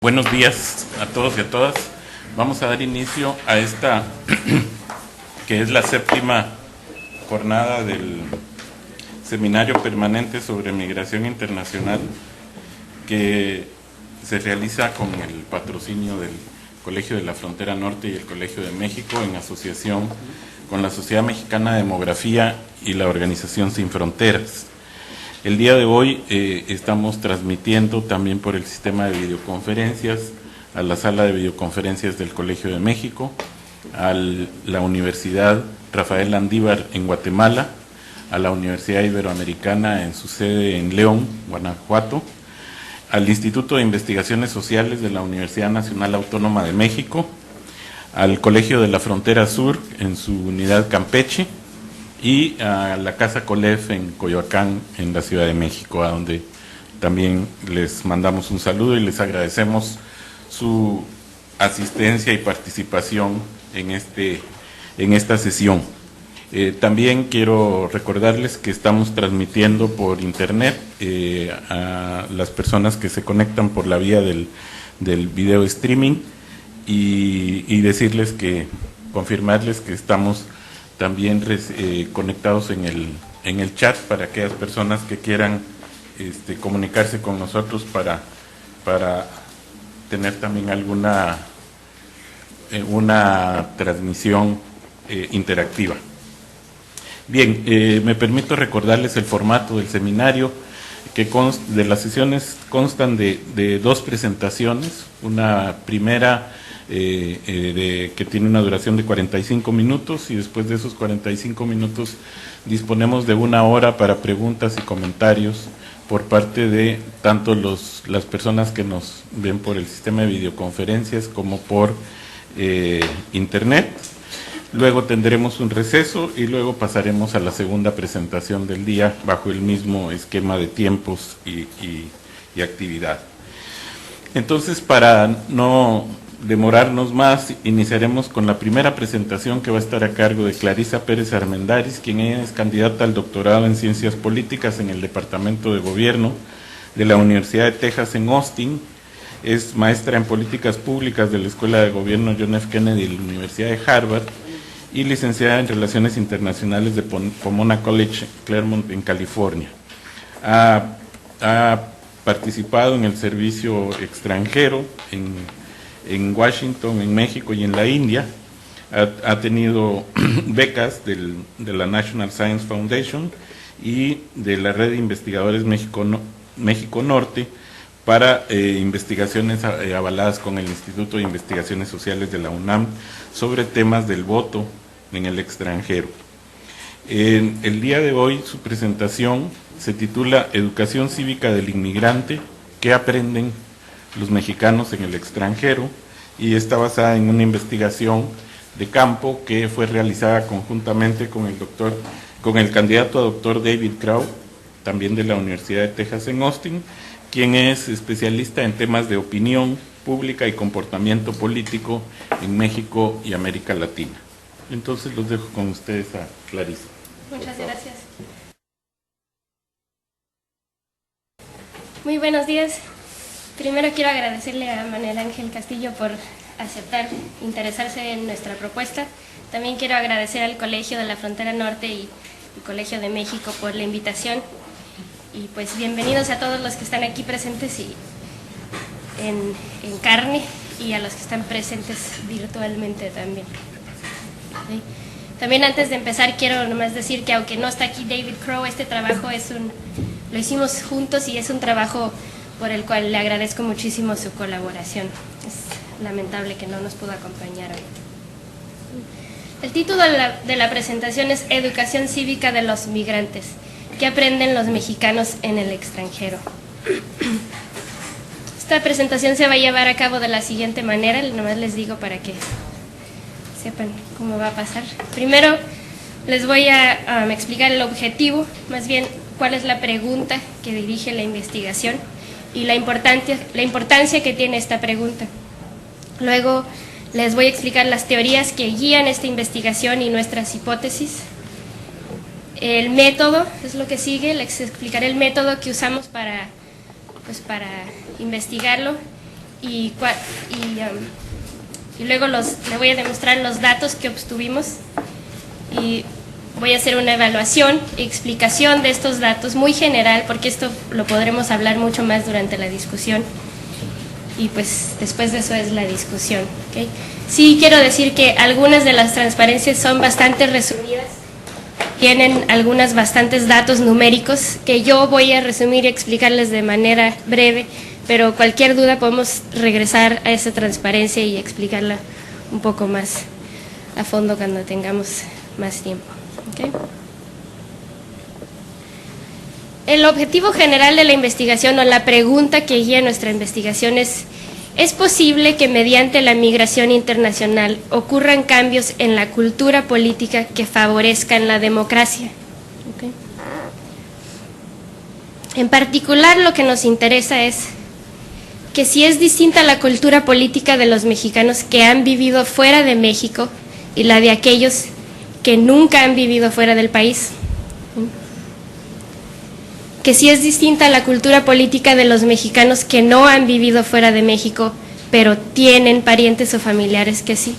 Buenos días a todos y a todas. Vamos a dar inicio a esta, que es la séptima jornada del Seminario Permanente sobre Migración Internacional, que se realiza con el patrocinio del Colegio de la Frontera Norte y el Colegio de México, en asociación con la Sociedad Mexicana de Demografía y la Organización Sin Fronteras. El día de hoy estamos transmitiendo también por el sistema de videoconferencias a la sala de videoconferencias del Colegio de México, a la Universidad Rafael Landívar en Guatemala, a la Universidad Iberoamericana en su sede en León, Guanajuato, al Instituto de Investigaciones Sociales de la Universidad Nacional Autónoma de México, al Colegio de la Frontera Sur en su unidad Campeche, y a la Casa Colef en Coyoacán, en la Ciudad de México, a donde también les mandamos un saludo y les agradecemos su asistencia y participación en esta sesión. También quiero recordarles que estamos transmitiendo por internet a las personas que se conectan por la vía del video streaming y decirles confirmarles que estamos también conectados en el chat para aquellas personas que quieran comunicarse con nosotros para tener también una transmisión interactiva. Bien, me permito recordarles el formato del seminario, que de las sesiones constan de dos presentaciones, una primera que tiene una duración de 45 minutos y después de esos 45 minutos disponemos de 1 hora para preguntas y comentarios por parte de tanto las personas que nos ven por el sistema de videoconferencias como por internet. Luego tendremos un receso y luego pasaremos a la segunda presentación del día bajo el mismo esquema de tiempos y actividad. Entonces, para no demorarnos más, iniciaremos con la primera presentación, que va a estar a cargo de Clarisa Pérez Armendáriz, quien es candidata al doctorado en Ciencias Políticas en el Departamento de Gobierno de la Universidad de Texas en Austin. Es maestra en Políticas Públicas de la Escuela de Gobierno John F. Kennedy de la Universidad de Harvard y licenciada en Relaciones Internacionales de Pomona College, Claremont, en California. Ha participado en el servicio extranjero en Washington, en México y en la India. Ha tenido becas de la National Science Foundation y de la Red de Investigadores México Norte para investigaciones avaladas con el Instituto de Investigaciones Sociales de la UNAM sobre temas del voto en el extranjero. El día de hoy su presentación se titula Educación Cívica del Inmigrante, ¿qué aprenden los mexicanos en el extranjero? Y está basada en una investigación de campo que fue realizada conjuntamente con el candidato a doctor David Crow, también de la Universidad de Texas en Austin, quien es especialista en temas de opinión pública y comportamiento político en México y América Latina. Entonces los dejo con ustedes a Clarisa. Muchas gracias. Muy buenos días. Primero quiero agradecerle a Manuel Ángel Castillo por aceptar, interesarse en nuestra propuesta. También quiero agradecer al Colegio de la Frontera Norte y el Colegio de México por la invitación. Y pues bienvenidos a todos los que están aquí presentes y en carne, y a los que están presentes virtualmente también. ¿Sí? También antes de empezar quiero nomás decir que aunque no está aquí David Crow, este trabajo lo hicimos juntos y es un trabajo por el cual le agradezco muchísimo su colaboración. Es lamentable que no nos pudo acompañar hoy. El título de la presentación es Educación Cívica de los Migrantes. ¿Qué aprenden los mexicanos en el extranjero? Esta presentación se va a llevar a cabo de la siguiente manera, nomás les digo para que sepan cómo va a pasar. Primero les voy a explicar el objetivo, más bien cuál es la pregunta que dirige la investigación y la importancia que tiene esta pregunta. Luego les voy a explicar las teorías que guían esta investigación y nuestras hipótesis. El método es lo que sigue, les explicaré el método que usamos para investigarlo y luego le voy a demostrar los datos que obtuvimos y voy a hacer una evaluación y explicación de estos datos muy general, porque esto lo podremos hablar mucho más durante la discusión y pues después de eso es la discusión, ¿okay? Sí quiero decir que algunas de las transparencias son bastante resumidas, tienen bastantes datos numéricos que yo voy a resumir y explicarles de manera breve, pero cualquier duda podemos regresar a esa transparencia y explicarla un poco más a fondo cuando tengamos más tiempo. ¿Okay? El objetivo general de la investigación o la pregunta que guía nuestra investigación ¿es posible que mediante la migración internacional ocurran cambios en la cultura política que favorezcan la democracia? ¿Okay? En particular, lo que nos interesa es que si es distinta la cultura política de los mexicanos que han vivido fuera de México y la de aquellos que nunca han vivido fuera del país. Que si es distinta la cultura política de los mexicanos que no han vivido fuera de México, pero tienen parientes o familiares que sí.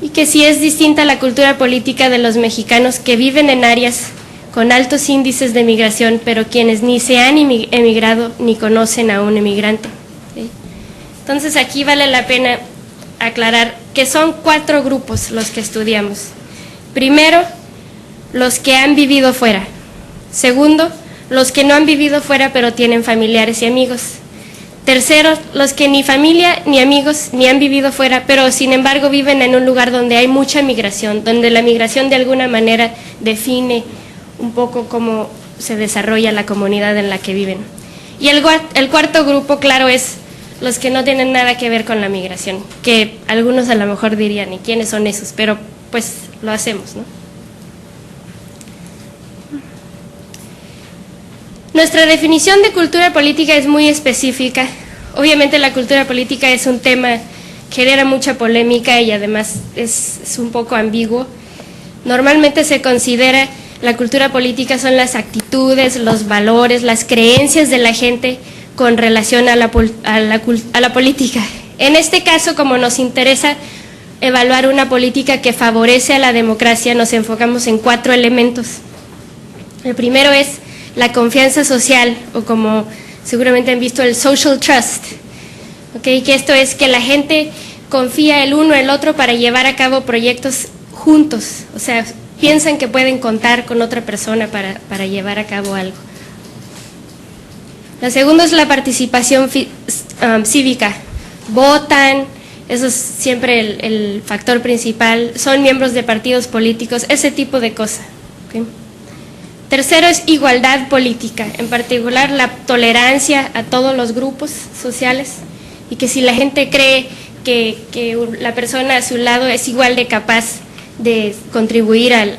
Y que si es distinta la cultura política de los mexicanos que viven en áreas con altos índices de migración, pero quienes ni se han emigrado ni conocen a un emigrante. ¿Sí? Entonces aquí vale la pena aclarar que son 4 grupos los que estudiamos. Primero, los que han vivido fuera. Segundo, los que no han vivido fuera pero tienen familiares y amigos. Tercero, los que ni familia ni amigos ni han vivido fuera, pero sin embargo viven en un lugar donde hay mucha migración, donde la migración de alguna manera define un poco cómo se desarrolla la comunidad en la que viven. Y el cuarto grupo, claro, es los que no tienen nada que ver con la migración, que algunos a lo mejor dirían, ¿y quiénes son esos? Pero pues lo hacemos, ¿no? Nuestra definición de cultura política es muy específica. Obviamente la cultura política es un tema que genera mucha polémica y además es un poco ambiguo. Normalmente se considera la cultura política son las actitudes, los valores, las creencias de la gente con relación a la política. En este caso, como nos interesa evaluar una política que favorece a la democracia, nos enfocamos en 4 elementos. El primero es la confianza social, o como seguramente han visto, el social trust, ¿okay? Que esto es que la gente confía el uno en el otro para llevar a cabo proyectos juntos, o sea, piensan que pueden contar con otra persona para llevar a cabo algo. La segunda es la participación cívica, votan, eso es siempre el factor principal, son miembros de partidos políticos, ese tipo de cosas. ¿Okay? Tercero es igualdad política, en particular la tolerancia a todos los grupos sociales y que si la gente cree que la persona a su lado es igual de capaz de contribuir al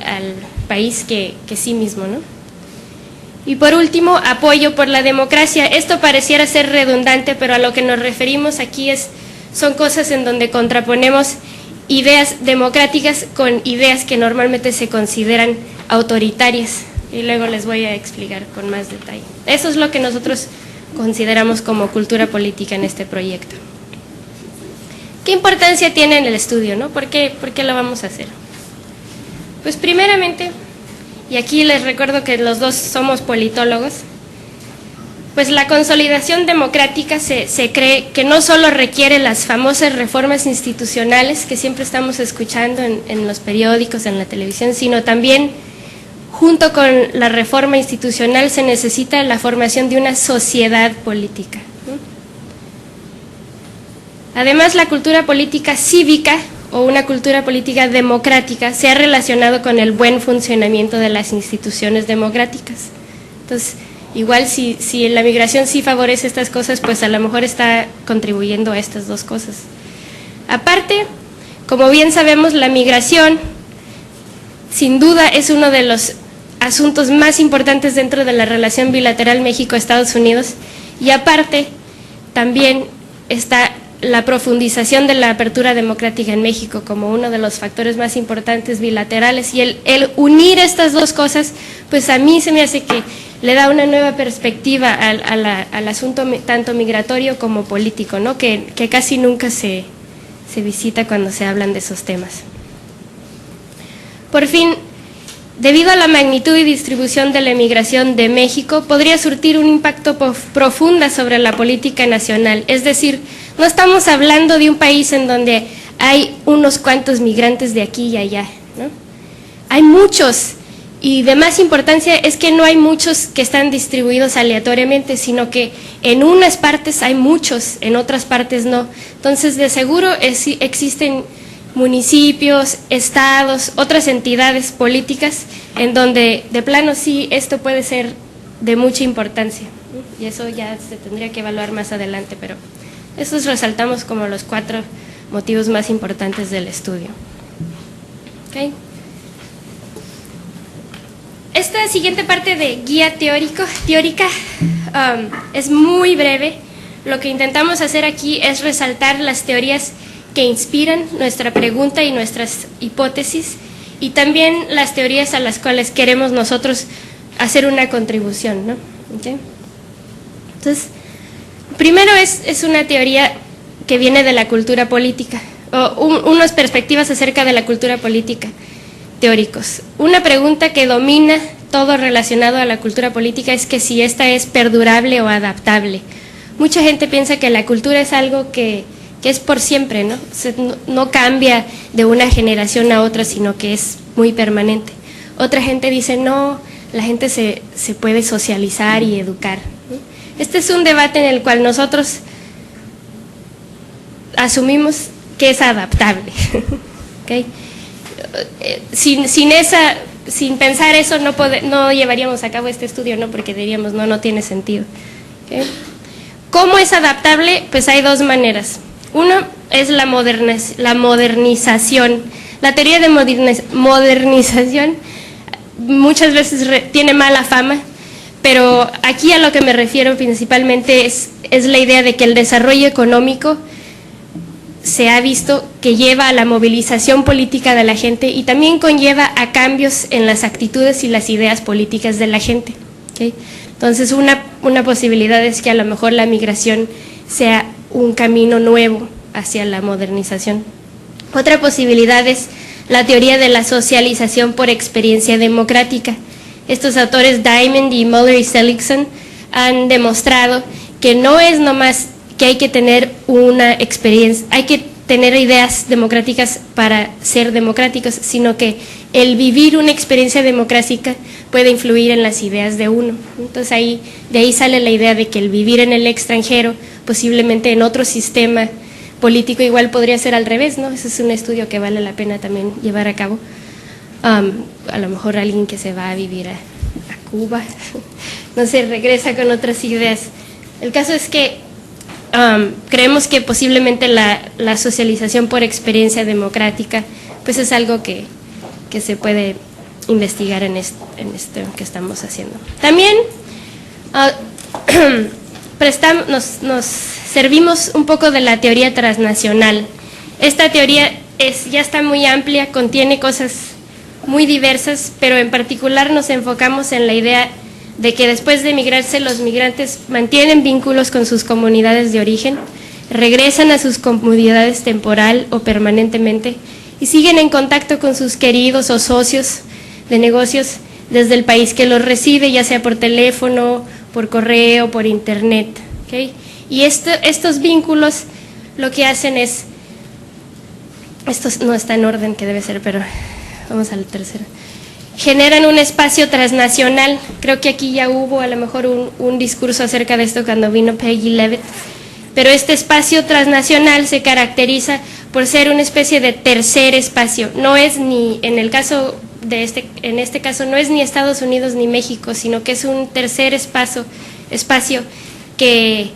país que sí mismo, ¿no? Y por último, apoyo por la democracia. Esto pareciera ser redundante, pero a lo que nos referimos aquí son cosas en donde contraponemos ideas democráticas con ideas que normalmente se consideran autoritarias. Y luego les voy a explicar con más detalle. Eso es lo que nosotros consideramos como cultura política en este proyecto. ¿Qué importancia tiene en el estudio, no? ¿Por qué lo vamos a hacer? Pues primeramente, y aquí les recuerdo que los dos somos politólogos, pues la consolidación democrática se cree que no solo requiere las famosas reformas institucionales que siempre estamos escuchando en los periódicos, en la televisión, sino también junto con la reforma institucional se necesita la formación de una sociedad política. Además, la cultura política cívica o una cultura política democrática se ha relacionado con el buen funcionamiento de las instituciones democráticas. Entonces, igual si la migración sí favorece estas cosas, pues a lo mejor está contribuyendo a estas dos cosas. Aparte, como bien sabemos, la migración sin duda es uno de los asuntos más importantes dentro de la relación bilateral México-Estados Unidos y aparte también está la profundización de la apertura democrática en México como uno de los factores más importantes bilaterales y el unir estas dos cosas, pues a mí se me hace que le da una nueva perspectiva al asunto tanto migratorio como político, ¿no? que casi nunca se visita cuando se hablan de esos temas. Por fin, debido a la magnitud y distribución de la emigración de México, podría surtir un impacto profundo sobre la política nacional. Es decir, no estamos hablando de un país en donde hay unos cuantos migrantes de aquí y allá, ¿no? Hay muchos, y de más importancia es que no hay muchos que están distribuidos aleatoriamente, sino que en unas partes hay muchos, en otras partes no. Entonces, de seguro existen municipios, estados, otras entidades políticas en donde de plano sí esto puede ser de mucha importancia, y eso ya se tendría que evaluar más adelante, pero estos resaltamos como los 4 motivos más importantes del estudio. ¿Okay? Esta siguiente parte de guía teórica es muy breve. Lo que intentamos hacer aquí es resaltar las teorías que inspiran nuestra pregunta y nuestras hipótesis, y también las teorías a las cuales queremos nosotros hacer una contribución, ¿no? ¿Okay? Entonces, primero es una teoría que viene de la cultura política, o unas perspectivas acerca de la cultura política, teóricos. Una pregunta que domina todo relacionado a la cultura política es que si esta es perdurable o adaptable. Mucha gente piensa que la cultura es algo que es por siempre, ¿no? No cambia de una generación a otra, sino que es muy permanente. Otra gente dice, no, la gente se puede socializar y educar, ¿no? Este es un debate en el cual nosotros asumimos que es adaptable. ¿Okay? Sin pensar eso no llevaríamos a cabo este estudio, ¿no? Porque diríamos, no tiene sentido. ¿Okay? ¿Cómo es adaptable? Pues hay 2 maneras. Uno es la modernización. La teoría de modernización muchas veces tiene mala fama, pero aquí a lo que me refiero principalmente es la idea de que el desarrollo económico se ha visto que lleva a la movilización política de la gente y también conlleva a cambios en las actitudes y las ideas políticas de la gente. ¿Okay? Entonces, una posibilidad es que a lo mejor la migración sea un camino nuevo hacia la modernización. Otra posibilidad es la teoría de la socialización por experiencia democrática. Estos autores Diamond y Muller y Seligson han demostrado que no es nomás que hay que tener una experiencia, hay que tener ideas democráticas para ser democráticos, sino que el vivir una experiencia democrática puede influir en las ideas de uno. Entonces de ahí sale la idea de que el vivir en el extranjero, posiblemente en otro sistema político, igual podría ser al revés, ¿no? Ese es un estudio que vale la pena también llevar a cabo. A lo mejor alguien que se va a vivir a Cuba, no sé, regresa con otras ideas. El caso es que creemos que posiblemente la socialización por experiencia democrática pues es algo que se puede investigar en esto que estamos haciendo. También nos servimos un poco de la teoría transnacional. Esta teoría ya está muy amplia, contiene cosas muy diversas, pero en particular nos enfocamos en la idea de que después de emigrarse los migrantes mantienen vínculos con sus comunidades de origen, regresan a sus comunidades temporal o permanentemente y siguen en contacto con sus queridos o socios de negocios desde el país que los recibe, ya sea por teléfono, por correo, por internet. ¿Okay? Y estos vínculos lo que hacen es, esto no está en orden que debe ser, pero vamos al tercero. Generan un espacio transnacional. Creo que aquí ya hubo a lo mejor un discurso acerca de esto cuando vino Peggy Levitt, pero este espacio transnacional se caracteriza por ser una especie de tercer espacio. No es ni, en este caso no es ni Estados Unidos ni México, sino que es un tercer espacio que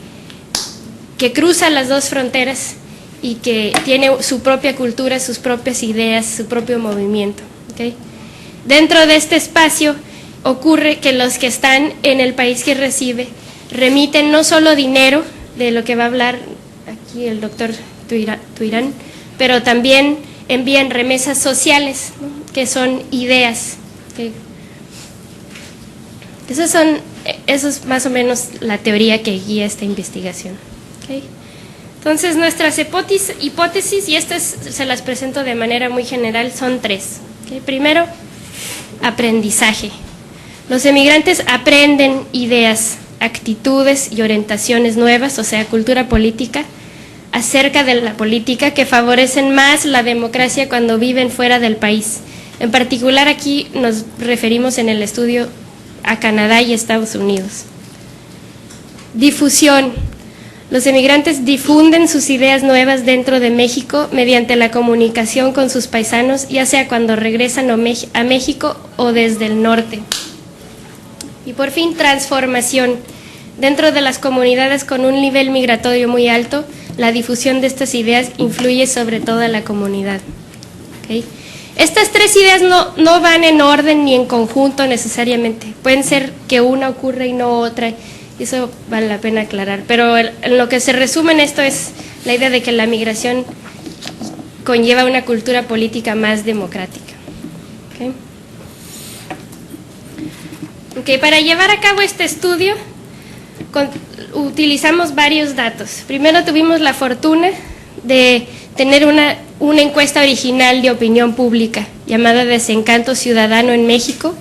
cruza las 2 fronteras y que tiene su propia cultura, sus propias ideas, su propio movimiento. ¿Okay? Dentro de este espacio ocurre que los que están en el país que recibe remiten no solo dinero, de lo que va a hablar aquí el doctor Tuirán, pero también envían remesas sociales, ¿no? Que son ideas. ¿Okay? Eso es más o menos la teoría que guía esta investigación. ¿Okay? Entonces, nuestras hipótesis, y estas se las presento de manera muy general, son 3. ¿Okay? Primero, aprendizaje. Los emigrantes aprenden ideas, actitudes y orientaciones nuevas, o sea, cultura política, acerca de la política que favorecen más la democracia cuando viven fuera del país. En particular, aquí nos referimos en el estudio a Canadá y Estados Unidos. Difusión. Los emigrantes difunden sus ideas nuevas dentro de México mediante la comunicación con sus paisanos, ya sea cuando regresan a México o desde el norte. Y por fin, transformación. Dentro de las comunidades con un nivel migratorio muy alto, la difusión de estas ideas influye sobre toda la comunidad. ¿Okay? Estas 3 ideas no van en orden ni en conjunto necesariamente. Pueden ser que una ocurra y no otra. Eso vale la pena aclarar. Pero en lo que se resume en esto es la idea de que la migración conlleva una cultura política más democrática. ¿Okay? Para llevar a cabo este estudio utilizamos varios datos. Primero tuvimos la fortuna de tener una encuesta original de opinión pública llamada Desencanto Ciudadano en México.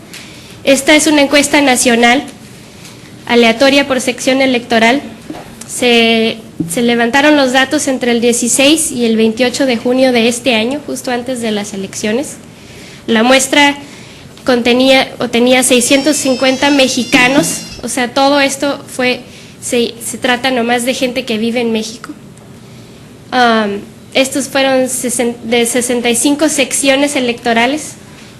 Esta es una encuesta nacional, aleatoria por sección electoral. Se levantaron los datos entre el 16 y el 28 de junio de este año, justo antes de las elecciones. La muestra tenía 650 mexicanos, o sea, todo esto se trata nomás de gente que vive en México. Estos fueron de 65 secciones electorales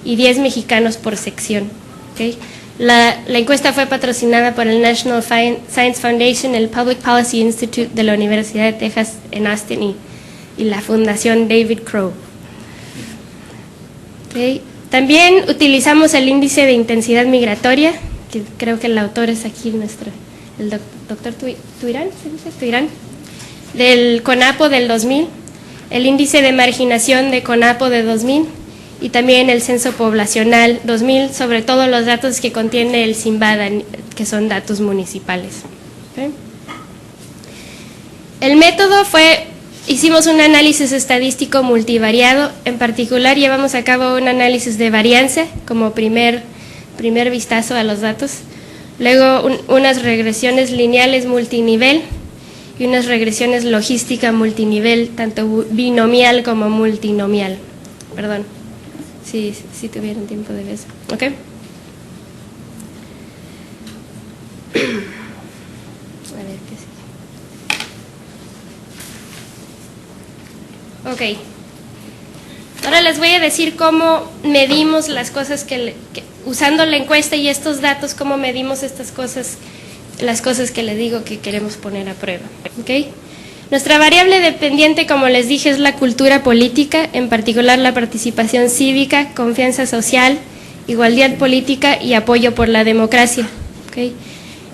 y 10 mexicanos por sección. ¿Okay? La encuesta fue patrocinada por el National Science Foundation, el Public Policy Institute de la Universidad de Texas en Austin y la Fundación David Crow. ¿Okay? También utilizamos el índice de intensidad migratoria, que creo que el autor es aquí el doctor Tuirán, del CONAPO del 2000, el índice de marginación de CONAPO de 2000 y también el censo poblacional 2000, sobre todo los datos que contiene el CINVADA, que son datos municipales. ¿Okay? El método hicimos un análisis estadístico multivariado. En particular llevamos a cabo un análisis de varianza como primer vistazo a los datos, luego unas regresiones lineales multinivel y unas regresiones logística multinivel, tanto binomial como multinomial. Perdón, si tuvieron tiempo de ver eso. ¿Ok? A ver, ¿qué sigue? Ok. Ahora les voy a decir cómo medimos las cosas usando la encuesta y estos datos, cómo medimos estas cosas, las cosas que les digo que queremos poner a prueba. ¿Okay? Nuestra variable dependiente, como les dije, es la cultura política, en particular la participación cívica, confianza social, igualdad política y apoyo por la democracia. ¿Okay?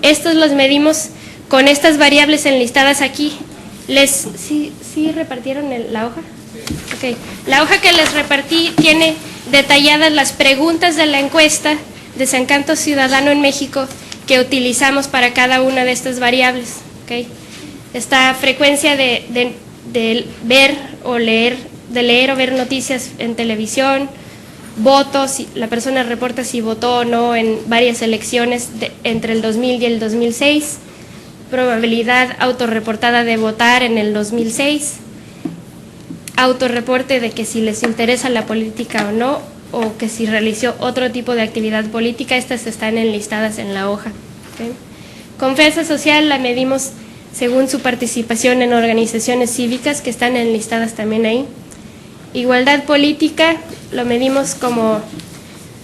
Estos los medimos con estas variables enlistadas aquí. ¿Sí repartieron la hoja? Okay. La hoja que les repartí tiene detalladas las preguntas de la encuesta Desencanto Ciudadano en México que utilizamos para cada una de estas variables. ¿Okay? Esta frecuencia de ver o leer o ver noticias en televisión, votos, la persona reporta si votó o no en varias elecciones entre el 2000 y el 2006, probabilidad autorreportada de votar en el 2006, autorreporte de que si les interesa la política o no, o que si realizó otro tipo de actividad política. Estas están enlistadas en la hoja. ¿Okay? Confianza social la medimos según su participación en organizaciones cívicas, que están enlistadas también ahí. Igualdad política lo medimos como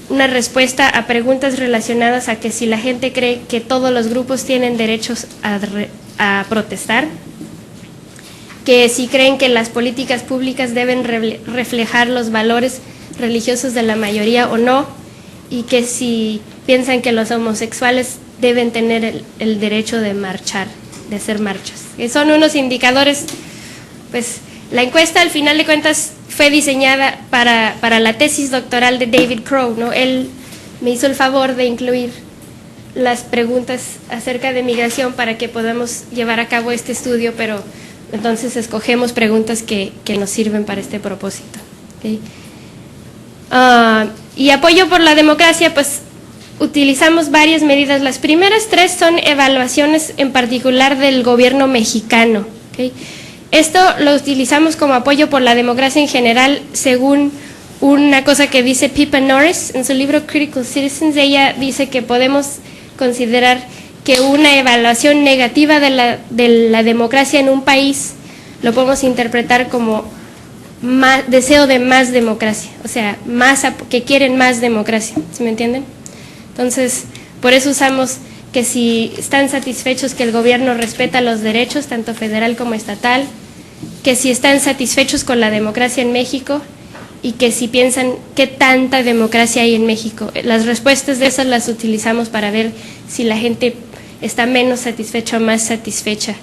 una respuesta a preguntas relacionadas a que si la gente cree que todos los grupos tienen derechos a protestar, que si creen que las políticas públicas deben reflejar los valores religiosos de la mayoría o no, y que si piensan que los homosexuales deben tener el derecho de marchar, de hacer marchas. Que son unos indicadores. Pues la encuesta, al final de cuentas, fue diseñada para la tesis doctoral de David Crow, ¿no? Él me hizo el favor de incluir las preguntas acerca de migración para que podamos llevar a cabo este estudio, pero entonces escogemos preguntas que nos sirven para este propósito. ¿Okay? Y apoyo por la democracia, pues utilizamos varias medidas. Las primeras 3 son evaluaciones en particular del gobierno mexicano. ¿Okay? Esto lo utilizamos como apoyo por la democracia en general, según una cosa que dice Pippa Norris en su libro Critical Citizens. Ella dice que podemos considerar que una evaluación negativa de la democracia en un país lo podemos interpretar como deseo de más democracia, o sea, que quieren más democracia, ¿sí me entienden? Entonces, por eso usamos que si están satisfechos que el gobierno respeta los derechos, tanto federal como estatal, que si están satisfechos con la democracia en México, y que si piensan qué tanta democracia hay en México. Las respuestas de esas las utilizamos para ver si la gente está menos satisfecha o más satisfecha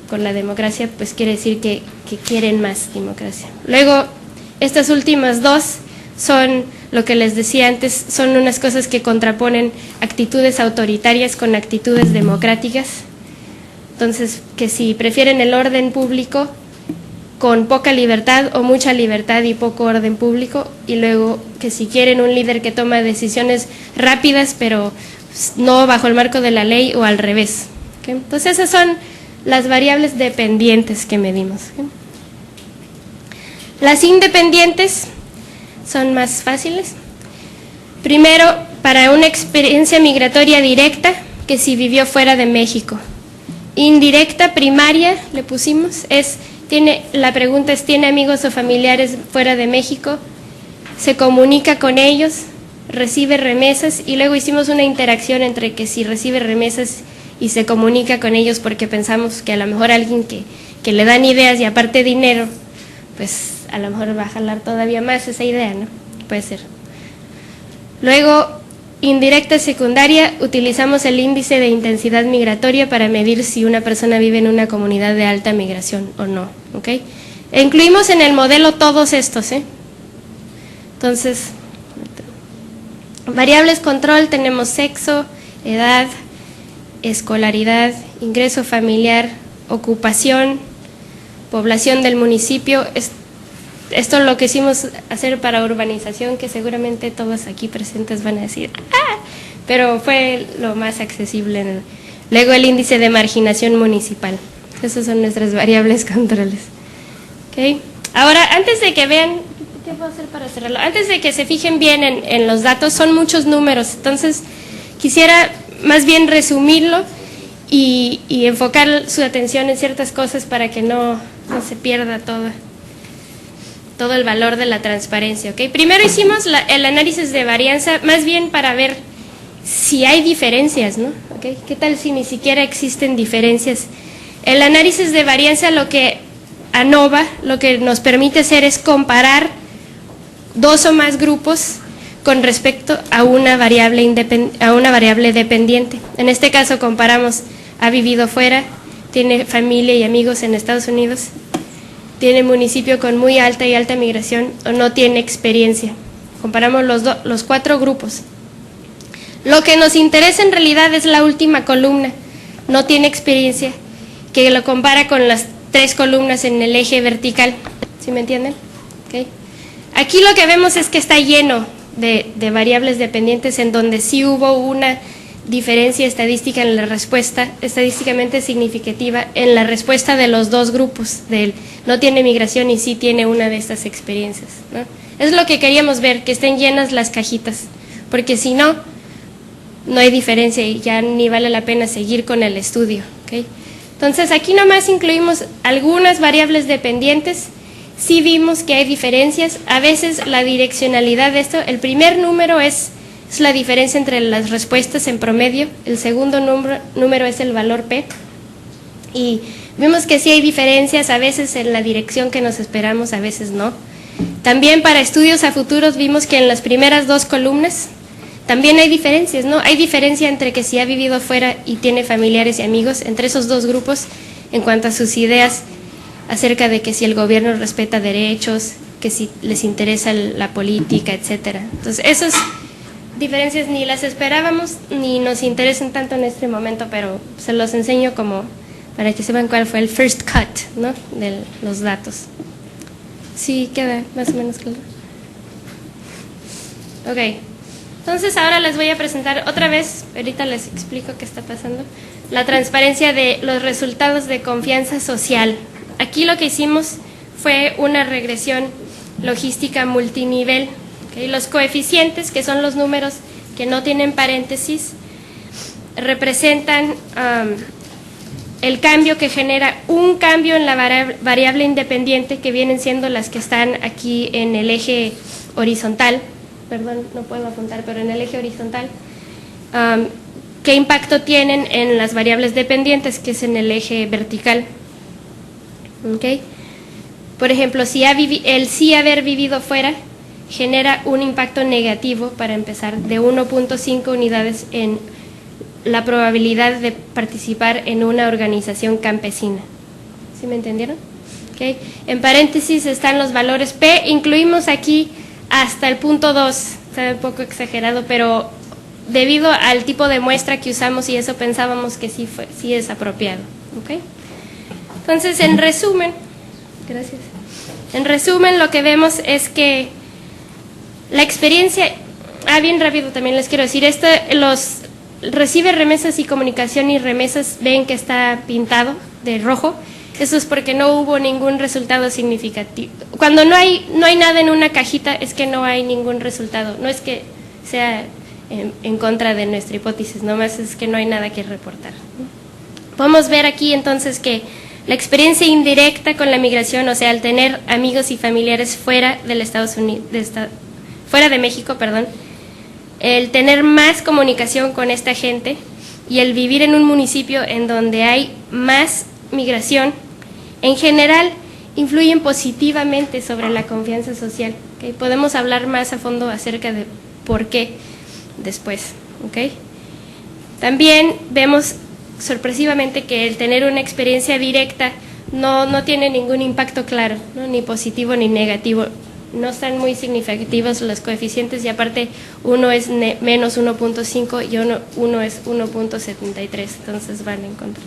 con la democracia, pues quiere decir que quieren más democracia. Luego, estas últimas 2 son, lo que les decía antes, son unas cosas que contraponen actitudes autoritarias con actitudes democráticas. Entonces, que si prefieren el orden público con poca libertad o mucha libertad y poco orden público, y luego que si quieren un líder que toma decisiones rápidas pero no bajo el marco de la ley o al revés. ¿Okay? Entonces esas son las variables dependientes que medimos. ¿Okay? Las independientes son más fáciles. Primero, para una experiencia migratoria directa, que si vivió fuera de México. Indirecta, primaria, le pusimos, la pregunta es, ¿tiene amigos o familiares fuera de México? ¿Se comunica con ellos? ¿Recibe remesas? Y luego hicimos una interacción entre que si recibe remesas y se comunica con ellos, porque pensamos que a lo mejor alguien que le dan ideas y aparte dinero, pues a lo mejor va a jalar todavía más esa idea, ¿no? Puede ser. Luego, indirecta secundaria, utilizamos el índice de intensidad migratoria para medir si una persona vive en una comunidad de alta migración o no. ¿Okay? E incluimos en el modelo todos estos. Entonces, variables control, tenemos sexo, edad, escolaridad, ingreso familiar, ocupación, población del municipio. Esto es lo que hicimos hacer para urbanización, que seguramente todos aquí presentes van a decir, pero fue lo más accesible. Luego el índice de marginación municipal. Esas son nuestras variables controles. ¿Okay? Ahora, antes de que vean, ¿qué puedo hacer para cerrarlo? Antes de que se fijen bien en los datos, son muchos números, entonces quisiera más bien resumirlo y enfocar su atención en ciertas cosas para que no se pierda todo el valor de la transparencia. ¿Okay? Primero hicimos el análisis de varianza, más bien para ver si hay diferencias, ¿no? ¿Okay? ¿Qué tal si ni siquiera existen diferencias? El análisis de varianza, lo que ANOVA, lo que nos permite hacer es comparar 2 o más grupos con respecto a una variable dependiente. En este caso comparamos, ha vivido fuera, tiene familia y amigos en Estados Unidos, tiene municipio con muy alta y alta migración o no tiene experiencia. Comparamos los 4 grupos. Lo que nos interesa en realidad es la última columna, no tiene experiencia, que lo compara con las 3 columnas en el eje vertical. ¿Sí me entienden? ¿Okay? Aquí lo que vemos es que está lleno de variables dependientes en donde sí hubo una diferencia estadística en la respuesta, estadísticamente significativa en la respuesta de los 2 grupos, no tiene migración y sí tiene una de estas experiencias, ¿no? Es lo que queríamos ver, que estén llenas las cajitas, porque si no hay diferencia y ya ni vale la pena seguir con el estudio. ¿Okay? Entonces aquí nomás incluimos algunas variables dependientes. Sí vimos que hay diferencias, a veces la direccionalidad de esto, el primer número es la diferencia entre las respuestas en promedio, el segundo número es el valor P, y vimos que sí hay diferencias, a veces en la dirección que nos esperamos, a veces no. También para estudios a futuros vimos que en las primeras 2 columnas también hay diferencias, ¿no? Hay diferencia entre que si ha vivido fuera y tiene familiares y amigos, entre esos 2 grupos, en cuanto a sus ideas acerca de que si el gobierno respeta derechos, que si les interesa la política, etcétera. Entonces, eso es diferencias ni las esperábamos ni nos interesan tanto en este momento, pero se los enseño como para que sepan cuál fue el first cut, ¿no?, de los datos. Sí, queda más o menos claro. Ok, entonces ahora les voy a presentar otra vez, ahorita les explico qué está pasando, la transparencia de los resultados de confianza social. Aquí lo que hicimos fue una regresión logística multinivel. ¿Okay? Los coeficientes, que son los números que no tienen paréntesis, representan el cambio que genera un cambio en la variable independiente, que vienen siendo las que están aquí en el eje horizontal. Perdón, no puedo apuntar, pero en el eje horizontal. ¿Qué impacto tienen en las variables dependientes, que es en el eje vertical? ¿Okay? Por ejemplo, si el sí haber vivido fuera genera un impacto negativo, para empezar, de 1.5 unidades en la probabilidad de participar en una organización campesina. ¿Sí me entendieron? ¿Okay? En paréntesis están los valores P, incluimos aquí hasta el punto 2, está un poco exagerado, pero debido al tipo de muestra que usamos y eso pensábamos que sí es apropiado. ¿Okay? Entonces, en resumen, gracias. En resumen, lo que vemos es que la experiencia, bien rápido también les quiero decir, los recibe remesas y comunicación y remesas, ven que está pintado de rojo. Eso es porque no hubo ningún resultado significativo. Cuando no hay nada en una cajita, es que no hay ningún resultado. No es que sea en contra de nuestra hipótesis, nomás es que no hay nada que reportar. Podemos ver aquí entonces que la experiencia indirecta con la migración, o sea, al tener amigos y familiares fuera del fuera de México, perdón, el tener más comunicación con esta gente y el vivir en un municipio en donde hay más migración, en general influyen positivamente sobre la confianza social. ¿Okay? Podemos hablar más a fondo acerca de por qué después. ¿Okay? También vemos sorpresivamente que el tener una experiencia directa no tiene ningún impacto claro, ¿no? Ni positivo ni negativo. No están muy significativos los coeficientes y aparte uno es menos 1.5 y uno es 1.73, entonces van en contra.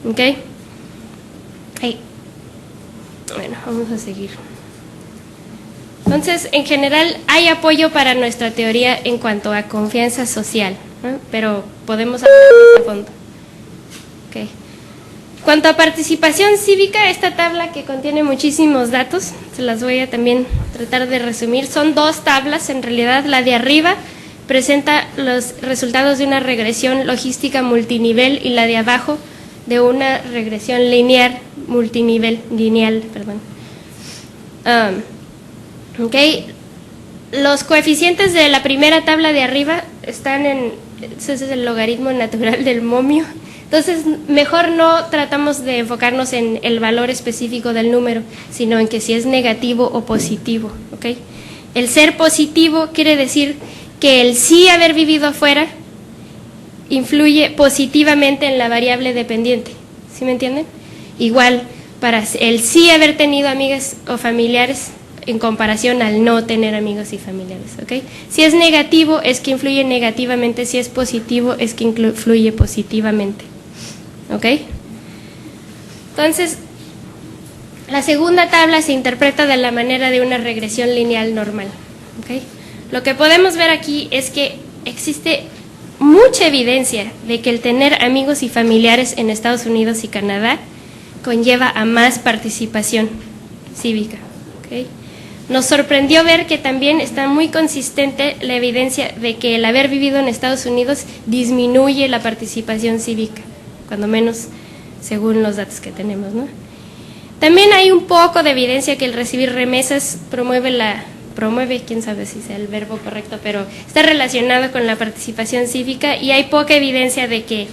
¿Ok? Bueno, vamos a seguir. Entonces, en general, hay apoyo para nuestra teoría en cuanto a confianza social, ¿no? Pero podemos hablar más a fondo. Okay. Cuanto a participación cívica, esta tabla que contiene muchísimos datos, se las voy a también tratar de resumir. Son dos tablas, en realidad. La de arriba presenta los resultados de una regresión logística multinivel y la de abajo de una regresión lineal. Okay. Los coeficientes de la primera tabla de arriba están ese es el logaritmo natural del momio. Entonces, mejor no tratamos de enfocarnos en el valor específico del número, sino en que si es negativo o positivo. ¿Okay? El ser positivo quiere decir que el sí haber vivido afuera influye positivamente en la variable dependiente. ¿Sí me entienden? Igual, para el sí haber tenido amigas o familiares en comparación al no tener amigos y familiares. ¿Okay? Si es negativo, es que influye negativamente. Si es positivo, es que influye positivamente. ¿Ok? Entonces, la segunda tabla se interpreta de la manera de una regresión lineal normal. ¿Ok? Lo que podemos ver aquí es que existe mucha evidencia de que el tener amigos y familiares en Estados Unidos y Canadá conlleva a más participación cívica. ¿Ok? Nos sorprendió ver que también está muy consistente la evidencia de que el haber vivido en Estados Unidos disminuye la participación cívica, cuando menos según los datos que tenemos, ¿no? También hay un poco de evidencia que el recibir remesas promueve, quién sabe si sea el verbo correcto, pero está relacionado con la participación cívica y hay poca evidencia de que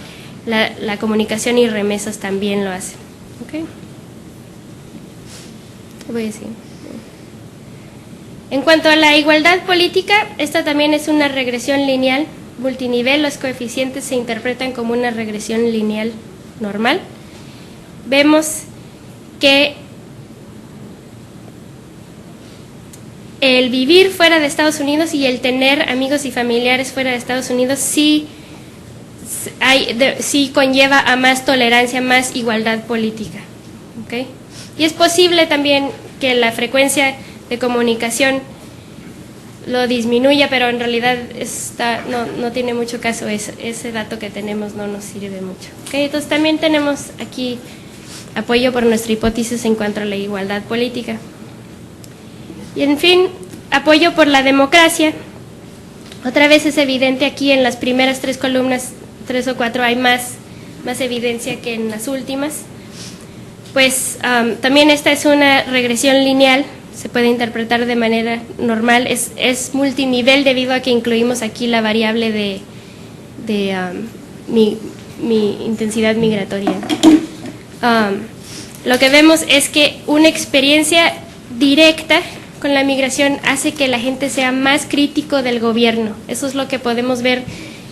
la comunicación y remesas también lo hacen. ¿Okay? Voy a decir. En cuanto a la igualdad política, esta también es una regresión lineal multinivel. Los coeficientes se interpretan como una regresión lineal normal. Vemos que el vivir fuera de Estados Unidos y el tener amigos y familiares fuera de Estados Unidos sí conlleva a más tolerancia, más igualdad política. ¿Okay? Y es posible también que la frecuencia de comunicación lo disminuya, pero en realidad no tiene mucho caso, ese dato que tenemos no nos sirve mucho. ¿Okay? Entonces también tenemos aquí apoyo por nuestra hipótesis en cuanto a la igualdad política. Y en fin, apoyo por la democracia. Otra vez es evidente aquí en las primeras 3 columnas, 3 o 4, hay más evidencia que en las últimas. Pues también esta es una regresión lineal, se puede interpretar de manera normal, es multinivel debido a que incluimos aquí la variable de mi intensidad migratoria. Lo que vemos es que una experiencia directa con la migración hace que la gente sea más crítico del gobierno. Eso es lo que podemos ver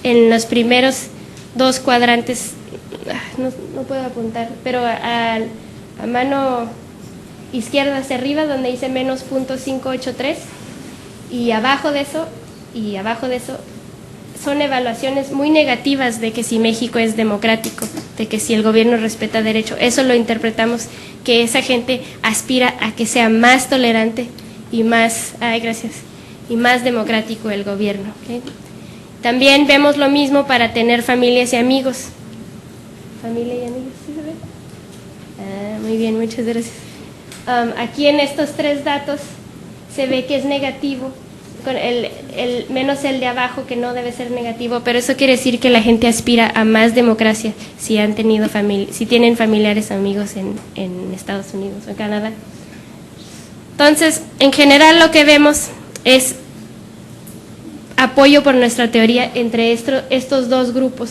en los primeros 2 cuadrantes. No puedo apuntar, pero a mano izquierda hacia arriba, donde dice menos .583, y abajo de eso son evaluaciones muy negativas de que si México es democrático, de que si el gobierno respeta derecho. Eso lo interpretamos que esa gente aspira a que sea más tolerante y más democrático el gobierno. ¿Okay? También vemos lo mismo para tener familias y amigos. Familia y amigos, ¿sí se ve? Muy bien, muchas gracias. Aquí en estos 3 datos se ve que es negativo, con menos el de abajo, que no debe ser negativo, pero eso quiere decir que la gente aspira a más democracia si tienen familiares o amigos en Estados Unidos o en Canadá. Entonces, en general lo que vemos es apoyo por nuestra teoría entre estos 2 grupos.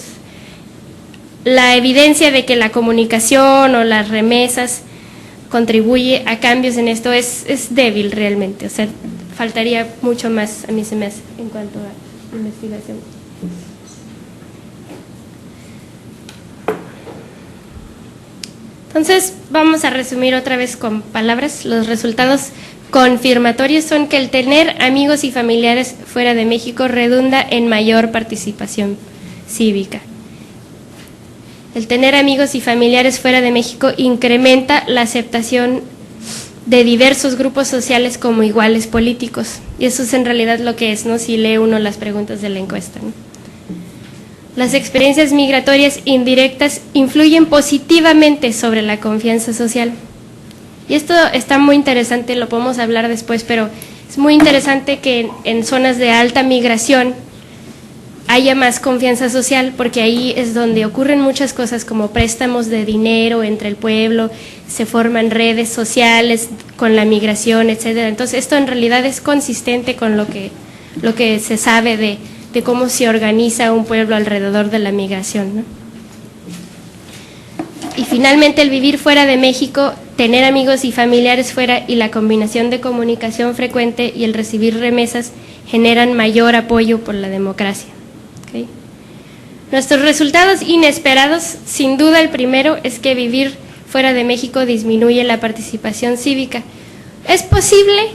La evidencia de que la comunicación o las remesas contribuye a cambios en esto es débil realmente, o sea, faltaría mucho más, a mí se me hace, en cuanto a investigación. Entonces, vamos a resumir otra vez con palabras. Los resultados confirmatorios son que el tener amigos y familiares fuera de México redunda en mayor participación cívica. El tener amigos y familiares fuera de México incrementa la aceptación de diversos grupos sociales como iguales políticos. Y eso es en realidad lo que es, ¿no? Si lee uno las preguntas de la encuesta, ¿no? Las experiencias migratorias indirectas influyen positivamente sobre la confianza social. Y esto está muy interesante, lo podemos hablar después, pero es muy interesante que en zonas de alta migración haya más confianza social, porque ahí es donde ocurren muchas cosas como préstamos de dinero entre el pueblo, se forman redes sociales con la migración, etcétera. Entonces esto en realidad es consistente con lo que se sabe de cómo se organiza un pueblo alrededor de la migración, ¿no? Y finalmente el vivir fuera de México, tener amigos y familiares fuera y la combinación de comunicación frecuente y el recibir remesas generan mayor apoyo por la democracia. ¿Okay? Nuestros resultados inesperados, sin duda el primero es que vivir fuera de México disminuye la participación cívica. Es posible,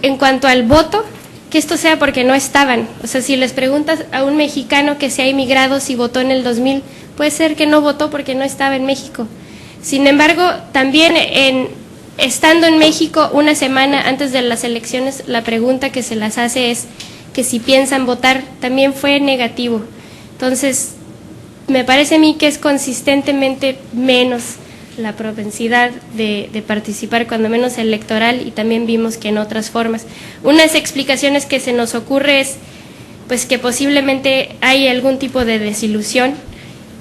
en cuanto al voto, que esto sea porque no estaban. O sea, si les preguntas a un mexicano que se ha emigrado si votó en el 2000, puede ser que no votó porque no estaba en México. Sin embargo, también estando en México una semana antes de las elecciones, la pregunta que se las hace es que si piensan votar, también fue negativo. Entonces, me parece a mí que es consistentemente menos la propensidad de participar, cuando menos electoral, y también vimos que en otras formas. Unas explicaciones que se nos ocurre es pues que posiblemente hay algún tipo de desilusión.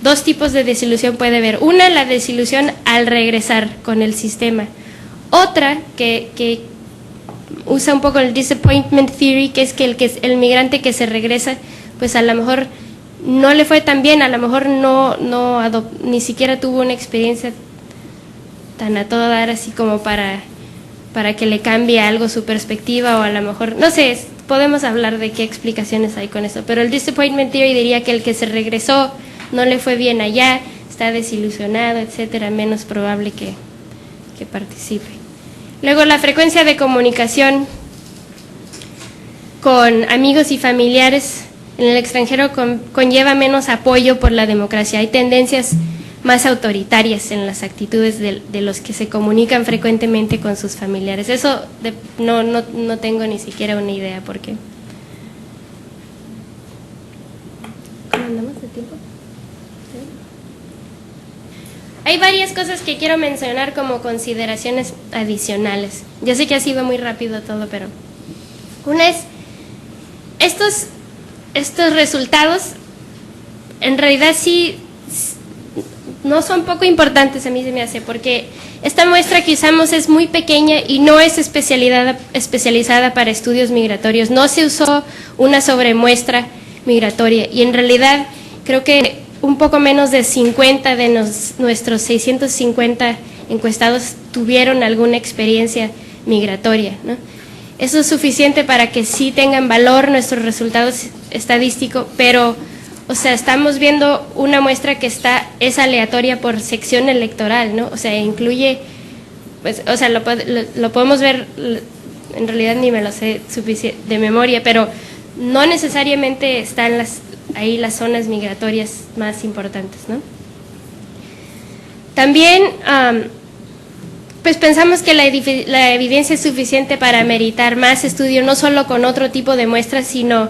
2 tipos de desilusión puede haber. Una, la desilusión al regresar con el sistema. Otra, que usa un poco el disappointment theory, que es que el migrante que se regresa, pues a lo mejor no le fue tan bien, a lo mejor ni siquiera tuvo una experiencia tan a todo dar así como para que le cambie algo su perspectiva, o a lo mejor, no sé, podemos hablar de qué explicaciones hay con eso, pero el disappointment theory diría que el que se regresó no le fue bien allá, está desilusionado, etcétera, menos probable que participe. Luego, la frecuencia de comunicación con amigos y familiares en el extranjero conlleva menos apoyo por la democracia. Hay tendencias más autoritarias en las actitudes de los que se comunican frecuentemente con sus familiares. Eso no tengo ni siquiera una idea por qué. ¿Cómo andamos de tiempo? ¿Sí? Hay varias cosas que quiero mencionar como consideraciones adicionales. Ya sé que ha sido muy rápido todo, pero una es, estos resultados en realidad sí no son poco importantes, a mí se me hace, porque esta muestra que usamos es muy pequeña y no es especializada para estudios migratorios. No se usó una sobremuestra migratoria y en realidad creo que un poco menos de 50 de nuestros 650 encuestados tuvieron alguna experiencia migratoria, ¿no? Eso es suficiente para que sí tengan valor nuestros resultados estadísticos, pero, o sea, estamos viendo una muestra que es aleatoria por sección electoral, ¿no? O sea, incluye, pues, o sea, lo podemos ver, en realidad ni me lo sé de memoria, pero no necesariamente están ahí las zonas migratorias más importantes, ¿no? También, pues pensamos que la evidencia es suficiente para meritar más estudio, no solo con otro tipo de muestras, sino,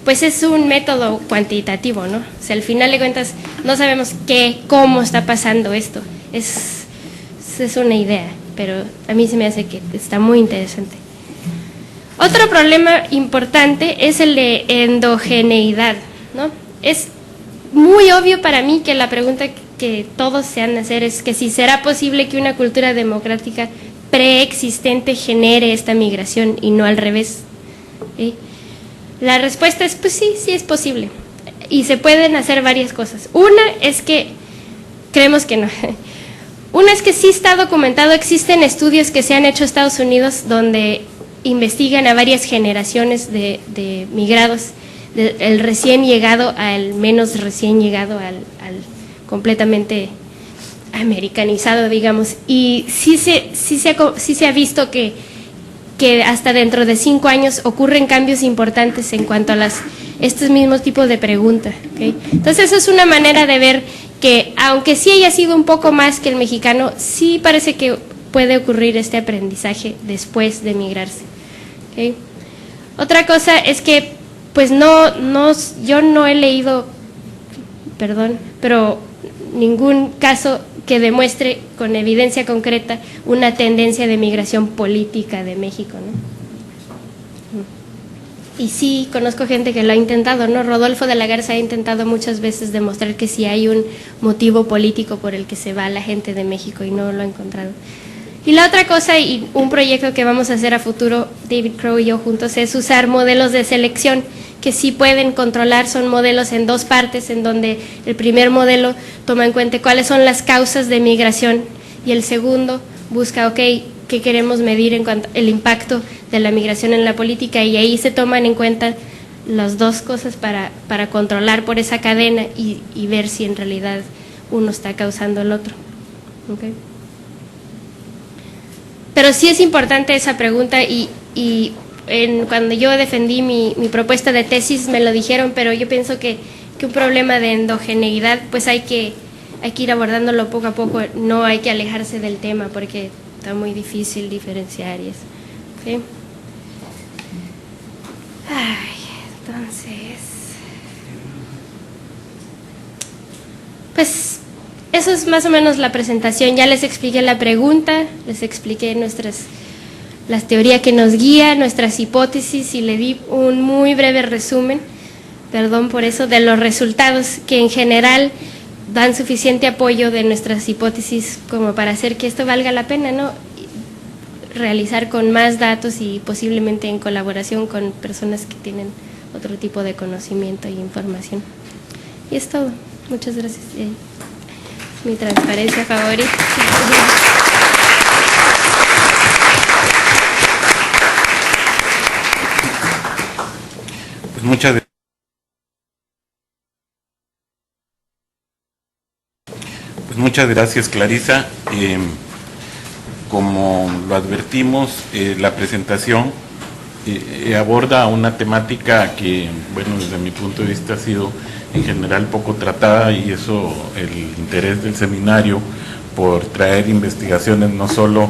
pues es un método cuantitativo, ¿no? O sea, al final de cuentas, no sabemos cómo está pasando esto. Es una idea, pero a mí se me hace que está muy interesante. Otro problema importante es el de endogeneidad, ¿no? Es muy obvio para mí que la pregunta que todos se han de hacer es que si será posible que una cultura democrática preexistente genere esta migración y no al revés. ¿Sí? La respuesta es, pues sí es posible. Y se pueden hacer varias cosas. Una es que, creemos que no. Una es que sí está documentado, existen estudios que se han hecho en Estados Unidos donde investigan a varias generaciones de migrados, del recién llegado al menos recién llegado, al completamente americanizado, digamos, y sí se ha visto que hasta dentro de 5 años ocurren cambios importantes en cuanto a estos mismos tipos de preguntas, ¿okay? Entonces eso es una manera de ver que aunque sí haya sido un poco más que el mexicano, sí parece que puede ocurrir este aprendizaje después de migrarse, ¿okay? Otra cosa es que pues yo no he leído, pero ningún caso que demuestre con evidencia concreta una tendencia de migración política de México, ¿no? Y sí, conozco gente que lo ha intentado, ¿no? Rodolfo de la Garza ha intentado muchas veces demostrar que sí hay un motivo político por el que se va la gente de México y no lo ha encontrado. Y la otra cosa, y un proyecto que vamos a hacer a futuro, David Crow y yo juntos, es usar modelos de selección que sí pueden controlar. Son modelos en 2 partes, en donde el primer modelo toma en cuenta cuáles son las causas de migración y el segundo busca, qué queremos medir en cuanto al impacto de la migración en la política, y ahí se toman en cuenta las 2 cosas para controlar por esa cadena y ver si en realidad uno está causando el otro. ¿Okay? Pero sí es importante esa pregunta y cuando yo defendí mi propuesta de tesis me lo dijeron, pero yo pienso que un problema de endogeneidad pues hay que ir abordándolo poco a poco, no hay que alejarse del tema porque está muy difícil diferenciar y eso. ¿Sí? Entonces, pues eso es más o menos la presentación. Ya les expliqué la pregunta, les expliqué la teoría que nos guía, nuestras hipótesis, y le di un muy breve resumen, perdón por eso, de los resultados que en general dan suficiente apoyo de nuestras hipótesis como para hacer que esto valga la pena, ¿no? Realizar con más datos y posiblemente en colaboración con personas que tienen otro tipo de conocimiento y información. Y es todo. Muchas gracias. Mi transparencia favorita. Pues muchas gracias. Muchas gracias, Clarisa. Como lo advertimos, la presentación aborda una temática que, bueno, desde mi punto de vista ha sido en general poco tratada, y eso, el interés del seminario por traer investigaciones no solo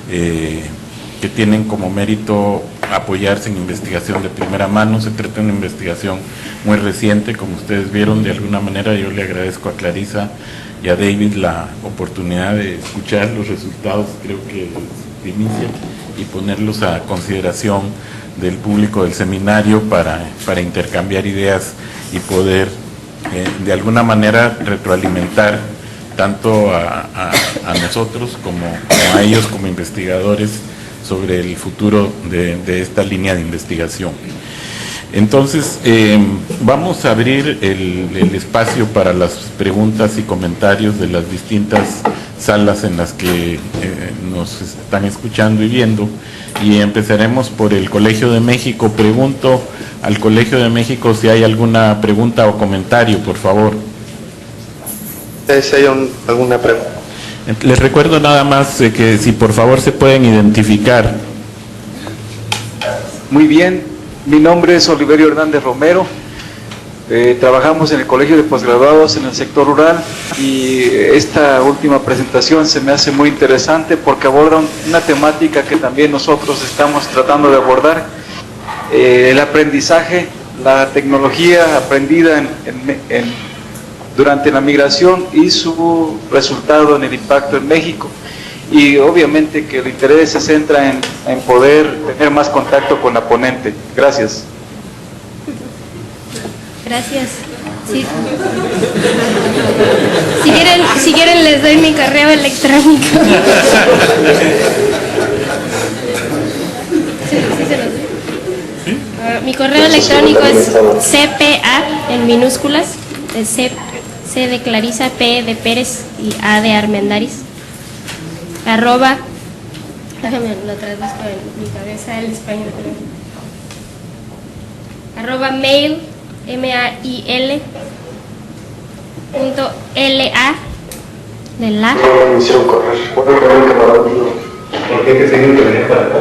que tienen como mérito apoyarse en investigación de primera mano. Se trata de una investigación muy reciente, como ustedes vieron. De alguna manera yo le agradezco a Clarisa y a David la oportunidad de escuchar los resultados, creo que de inicio, y ponerlos a consideración del público del seminario para intercambiar ideas y poder de alguna manera retroalimentar tanto a nosotros como a ellos como investigadores sobre el futuro de esta línea de investigación. Entonces, vamos a abrir el espacio para las preguntas y comentarios de las distintas salas en las que nos están escuchando y viendo, y empezaremos por el Colegio de México. Pregunto al Colegio de México si hay alguna pregunta o comentario, por favor. Si hay alguna pregunta. Les recuerdo nada más que si por favor se pueden identificar. Muy bien, mi nombre es Oliverio Hernández Romero. Trabajamos en el Colegio de Postgraduados en el sector rural, y esta última presentación se me hace muy interesante porque aborda una temática que también nosotros estamos tratando de abordar: el aprendizaje, la tecnología aprendida durante la migración y su resultado en el impacto en México. Y obviamente que el interés se centra en poder tener más contacto con la ponente. Gracias. Gracias. Sí. Si quieren les doy mi correo electrónico. Sí, se los doy. Mi correo electrónico es CPA en minúsculas, C de Clarisa, P de Pérez y A de Armendáriz, @ déjame lo traduzco en mi cabeza al español, @ mail, MAIL .LA de la. No me hicieron correr. ¿Por qué que tienen que venir para acá?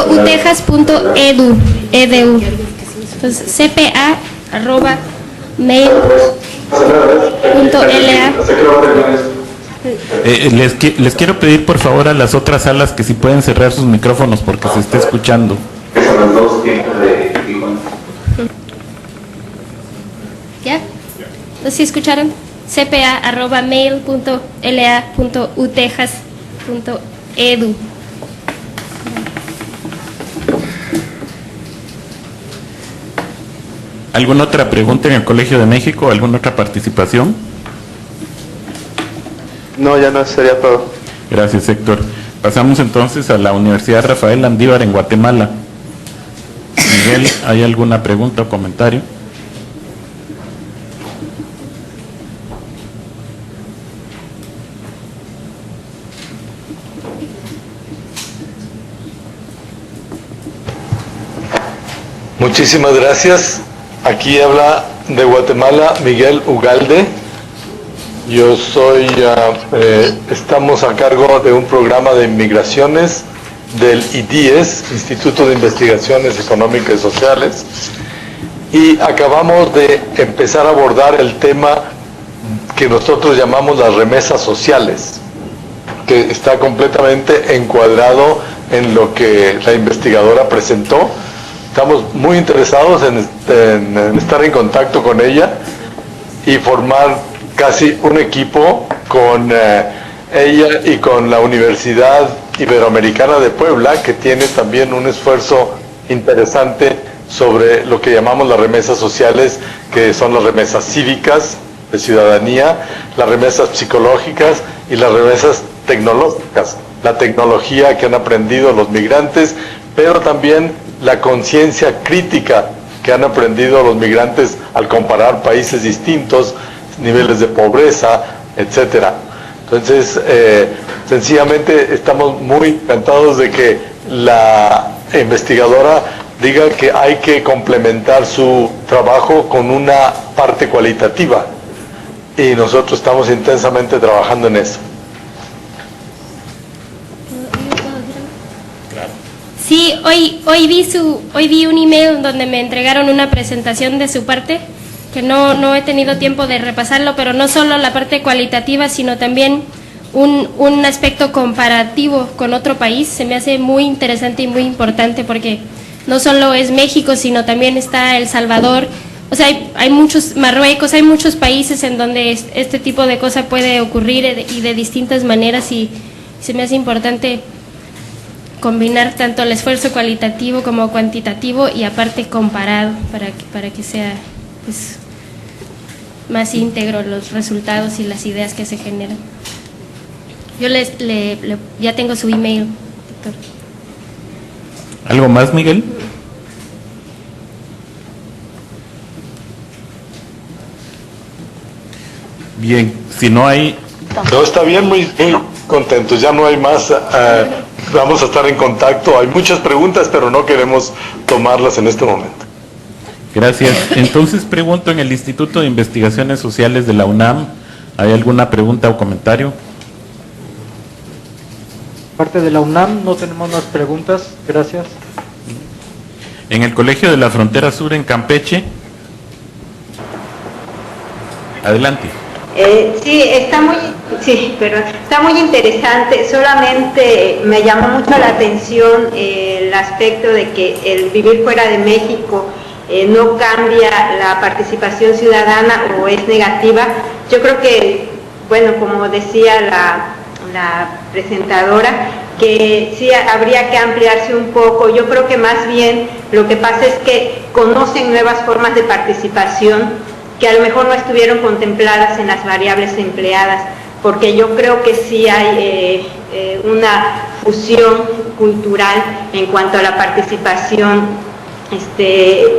.utejas.edu. Entonces, CPA @ mail.la. Les quiero pedir por favor a las otras salas que si pueden cerrar sus micrófonos porque se está escuchando. ¿Ya? ¿Entonces sí escucharon? CPA @ mail.la.utejas.edu. ¿Alguna otra pregunta en el Colegio de México? ¿Alguna otra participación? No, ya no, sería todo. Gracias, Héctor. Pasamos entonces a la Universidad Rafael Landívar en Guatemala. Miguel, ¿hay alguna pregunta o comentario? Muchísimas gracias. Aquí habla de Guatemala Miguel Ugalde. Yo soy, estamos a cargo de un programa de migraciones del IDIES, Instituto de Investigaciones Económicas y Sociales, y acabamos de empezar a abordar el tema que nosotros llamamos las remesas sociales, que está completamente encuadrado en lo que la investigadora presentó. Estamos muy interesados en estar en contacto con ella y formar casi un equipo con ella y con la Universidad Iberoamericana de Puebla, que tiene también un esfuerzo interesante sobre lo que llamamos las remesas sociales, que son las remesas cívicas de ciudadanía, las remesas psicológicas y las remesas tecnológicas, la tecnología que han aprendido los migrantes, pero también la conciencia crítica que han aprendido los migrantes al comparar países distintos, niveles de pobreza, etcétera. Entonces, sencillamente estamos muy encantados de que la investigadora diga que hay que complementar su trabajo con una parte cualitativa. y nosotros estamos intensamente trabajando en eso. Sí, hoy vi un email donde me entregaron una presentación de su parte, que no he tenido tiempo de repasarlo, pero no solo la parte cualitativa, sino también un aspecto comparativo con otro país. Se me hace muy interesante y muy importante porque no solo es México, sino también está El Salvador. O sea, hay muchos, Marruecos, hay muchos países en donde este tipo de cosa puede ocurrir y de distintas maneras, y se me hace importante combinar tanto el esfuerzo cualitativo como cuantitativo y aparte comparado para que sea pues, más íntegro los resultados y las ideas que se generan. Yo ya tengo su email, doctor. ¿Algo más, Miguel? Bien, si no hay... No, está bien, muy contentos, ya no hay más, vamos a estar en contacto. Hay muchas preguntas, pero no queremos tomarlas en este momento. Gracias. Entonces pregunto, en el Instituto de Investigaciones Sociales de la UNAM, ¿hay alguna pregunta o comentario? Parte de la UNAM no tenemos más preguntas, gracias. En el Colegio de la Frontera Sur en Campeche. Adelante. Sí, está muy interesante. Solamente me llamó mucho la atención el aspecto de que el vivir fuera de México no cambia la participación ciudadana o es negativa. Yo creo que, bueno, como decía la presentadora, que sí habría que ampliarse un poco. Yo creo que más bien lo que pasa es que conocen nuevas formas de participación que a lo mejor no estuvieron contempladas en las variables empleadas, porque yo creo que sí hay una fusión cultural en cuanto a la participación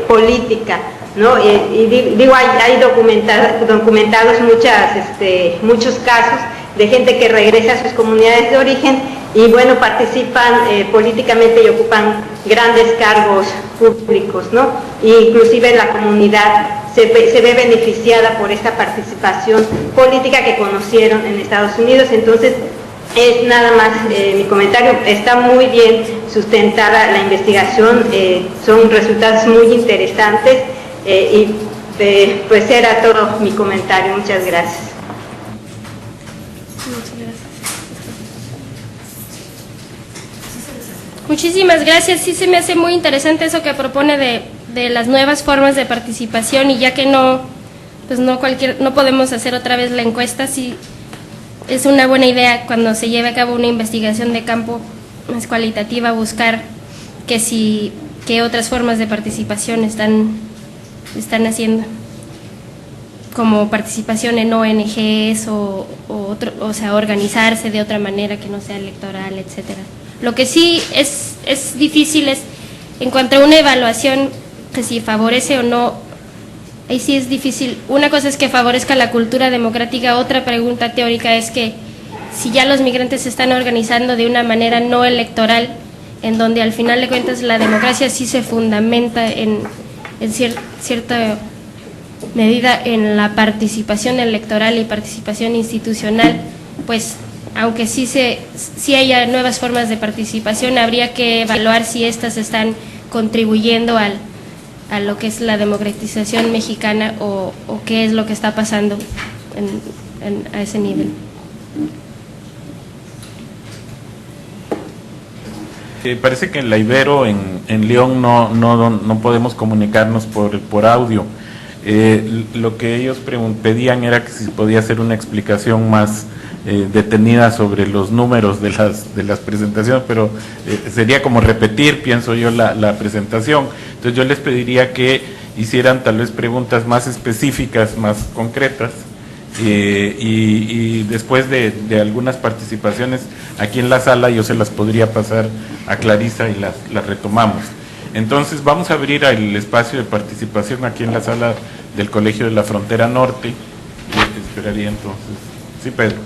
política, ¿no? Y digo, hay documentados muchos casos de gente que regresa a sus comunidades de origen y bueno, participan políticamente y ocupan grandes cargos públicos, ¿no? E inclusive la comunidad se ve beneficiada por esta participación política que conocieron en Estados Unidos. Entonces, es nada más mi comentario. Está muy bien sustentada la investigación, son resultados muy interesantes y pues era todo mi comentario. Muchas gracias. Muchísimas gracias. Sí, se me hace muy interesante eso que propone de las nuevas formas de participación, y ya que no podemos hacer otra vez la encuesta, sí es una buena idea cuando se lleve a cabo una investigación de campo más cualitativa buscar qué otras formas de participación están haciendo, como participación en ONGs o sea, organizarse de otra manera que no sea electoral, etcétera. Lo que sí es difícil es, en cuanto a una evaluación, que si favorece o no, ahí sí es difícil. Una cosa es que favorezca la cultura democrática, otra pregunta teórica es que si ya los migrantes se están organizando de una manera no electoral, en donde al final de cuentas la democracia sí se fundamenta en cierta medida en la participación electoral y participación institucional, pues aunque sí haya nuevas formas de participación, habría que evaluar si estas están contribuyendo a lo que es la democratización mexicana o qué es lo que está pasando a ese nivel. Parece que en la Ibero, en León, no podemos comunicarnos por audio. Lo que ellos pedían era que si podía hacer una explicación más detenida sobre los números de las presentaciones, pero sería como repetir, pienso yo, la presentación. Entonces yo les pediría que hicieran tal vez preguntas más específicas, más concretas, y después de algunas participaciones aquí en la sala yo se las podría pasar a Clarisa y las retomamos. Entonces vamos a abrir el espacio de participación aquí en la sala del Colegio de la Frontera Norte. Esperaría entonces. Sí, Pedro.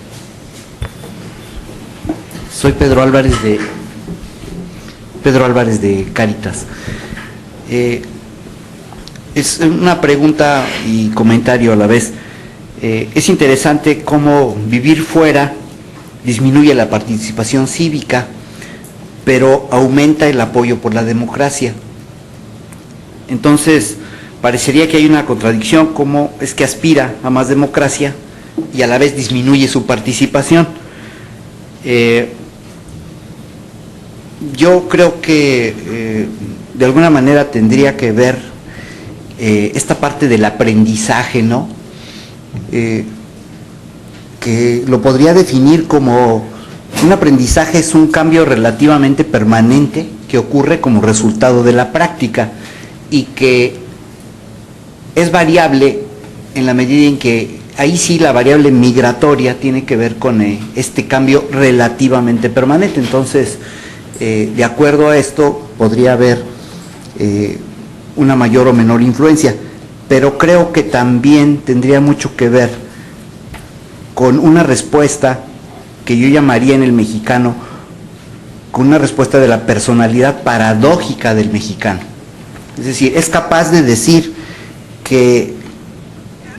Soy Pedro Álvarez de Cáritas. Es una pregunta y comentario a la vez. es interesante cómo vivir fuera disminuye la participación cívica, pero aumenta el apoyo por la democracia. Entonces, parecería que hay una contradicción, cómo es que aspira a más democracia y a la vez disminuye su participación. Yo creo que de alguna manera tendría que ver esta parte del aprendizaje, ¿no? Que lo podría definir como un aprendizaje es un cambio relativamente permanente que ocurre como resultado de la práctica y que es variable en la medida en que ahí sí la variable migratoria tiene que ver con este cambio relativamente permanente. Entonces, de acuerdo a esto podría haber una mayor o menor influencia, pero creo que también tendría mucho que ver con una respuesta que yo llamaría en el mexicano, con una respuesta de la personalidad paradójica del mexicano. Es decir, es capaz de decir que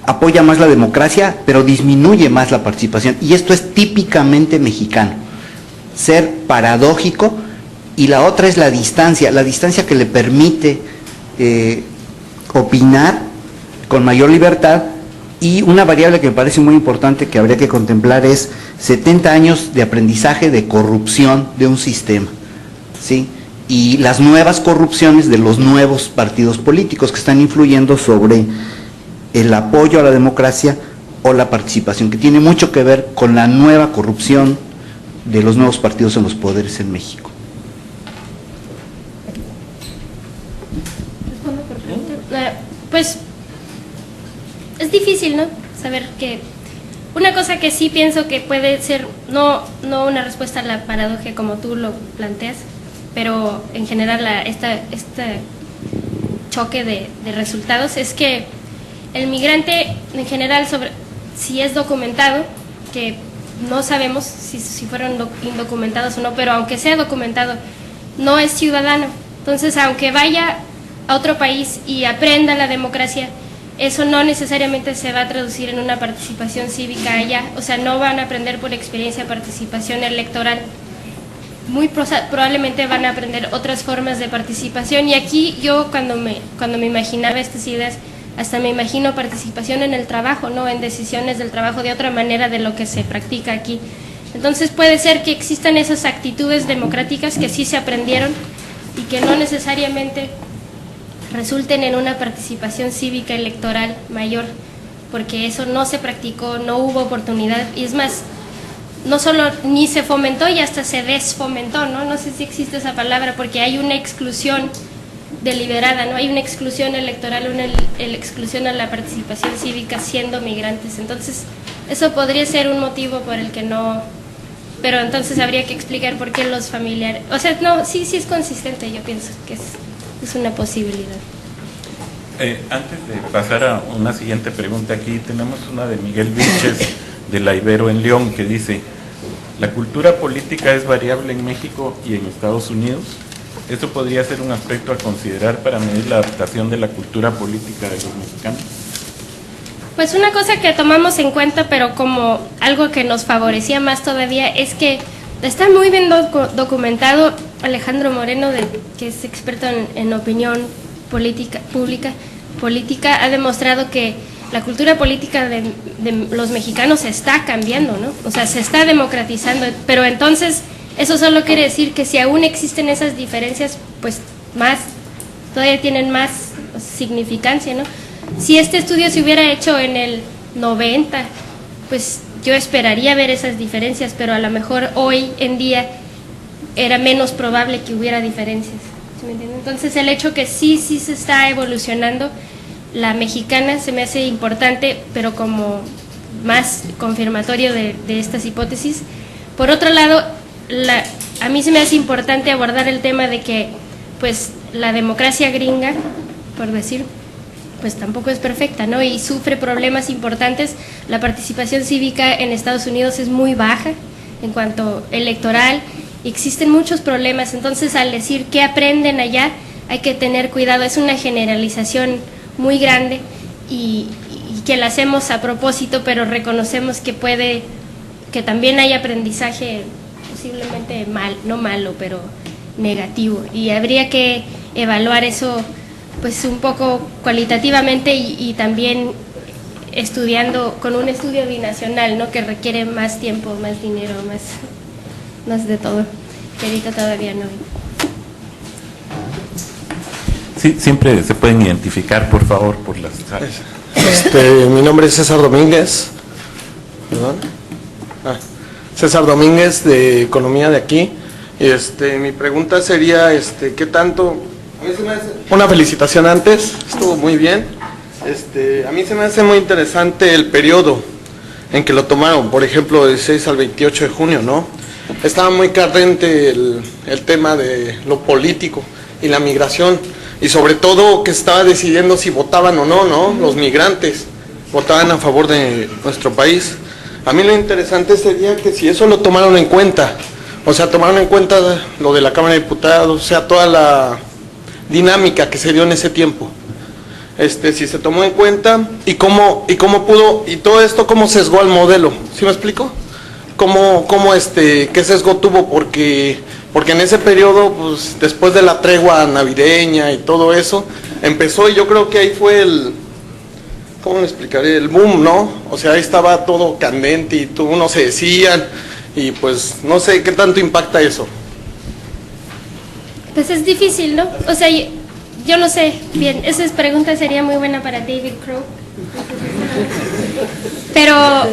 apoya más la democracia, pero disminuye más la participación. Y esto es típicamente mexicano, ser paradójico. Y la otra es la distancia que le permite opinar con mayor libertad. Y una variable que me parece muy importante que habría que contemplar es 70 años de aprendizaje de corrupción de un sistema, ¿sí? Y las nuevas corrupciones de los nuevos partidos políticos que están influyendo sobre el apoyo a la democracia o la participación, que tiene mucho que ver con la nueva corrupción de los nuevos partidos en los poderes en México. Pues es difícil, ¿no? Saber que una cosa que sí pienso que puede ser no una respuesta a la paradoja como tú lo planteas, pero en general este choque de resultados es que el migrante en general, si es documentado, que no sabemos si fueron indocumentados o no, pero aunque sea documentado, no es ciudadano. Entonces, aunque vaya a otro país y aprenda la democracia, eso no necesariamente se va a traducir en una participación cívica allá. O sea, no van a aprender por experiencia participación electoral. Muy probablemente van a aprender otras formas de participación. Y aquí yo cuando me imaginaba estas ideas, hasta me imagino participación en el trabajo, ¿no? En decisiones del trabajo de otra manera de lo que se practica aquí. Entonces puede ser que existan esas actitudes democráticas que sí se aprendieron y que no necesariamente resulten en una participación cívica electoral mayor, porque eso no se practicó, no hubo oportunidad, y es más, no solo ni se fomentó y hasta se desfomentó, ¿no? No sé si existe esa palabra, porque hay una exclusión deliberada, ¿no? Hay una exclusión electoral, una exclusión a la participación cívica siendo migrantes. Entonces, eso podría ser un motivo por el que no, pero entonces habría que explicar por qué los familiares, o sea, no, sí es consistente, yo pienso que es una posibilidad. Antes de pasar a una siguiente pregunta, aquí tenemos una de Miguel Vilches, de La Ibero en León, que dice: ¿la cultura política es variable en México y en Estados Unidos? ¿Esto podría ser un aspecto a considerar para medir la adaptación de la cultura política de los mexicanos? Pues una cosa que tomamos en cuenta, pero como algo que nos favorecía más todavía, es que está muy bien documentado. Alejandro Moreno, que es experto en opinión política, ha demostrado que la cultura política de los mexicanos está cambiando, ¿no? O sea, se está democratizando, pero entonces eso solo quiere decir que si aún existen esas diferencias, pues todavía tienen más significancia, ¿no? Si este estudio se hubiera hecho en el 90, pues yo esperaría ver esas diferencias, pero a lo mejor hoy en día era menos probable que hubiera diferencias, ¿sí me entienden? Entonces el hecho que sí se está evolucionando, la mexicana se me hace importante, pero como más confirmatorio de estas hipótesis. Por otro lado, a mí se me hace importante abordar el tema de que pues la democracia gringa, por decir, pues tampoco es perfecta, ¿no? Y sufre problemas importantes. La participación cívica en Estados Unidos es muy baja en cuanto electoral. Existen muchos problemas, entonces al decir qué aprenden allá hay que tener cuidado, es una generalización muy grande y que la hacemos a propósito, pero reconocemos que también hay aprendizaje posiblemente no malo, pero negativo, y habría que evaluar eso pues un poco cualitativamente y también estudiando con un estudio binacional, ¿no? Que requiere más tiempo, más dinero, más de todo, que ahorita todavía no hay. Sí, siempre se pueden identificar, por favor, por las... Mi nombre es César Domínguez. ¿Perdón? César Domínguez, de Economía de aquí. Mi pregunta sería, ¿qué tanto? A mí se me hace... Una felicitación antes, estuvo muy bien. A mí se me hace muy interesante el periodo en que lo tomaron, por ejemplo, del 6 al 28 de junio, ¿no? Estaba muy candente el tema de lo político y la migración, y sobre todo que estaba decidiendo si votaban o no, ¿no? Los migrantes votaban a favor de nuestro país. A mí lo interesante sería que si eso lo tomaron en cuenta, o sea, tomaron en cuenta lo de la Cámara de Diputados, o sea, toda la dinámica que se dio en ese tiempo. Si se tomó en cuenta y cómo pudo, y todo esto cómo sesgó al modelo, ¿sí me explico? ¿Qué sesgo tuvo? Porque en ese periodo, pues, después de la tregua navideña y todo eso, empezó, y yo creo que ahí fue ¿cómo le explicaré? El boom, ¿no? O sea, ahí estaba todo candente y uno se decían, y pues, no sé qué tanto impacta eso. Pues es difícil, ¿no? O sea, yo no sé, bien, esa pregunta sería muy buena para David Crow. Pero... A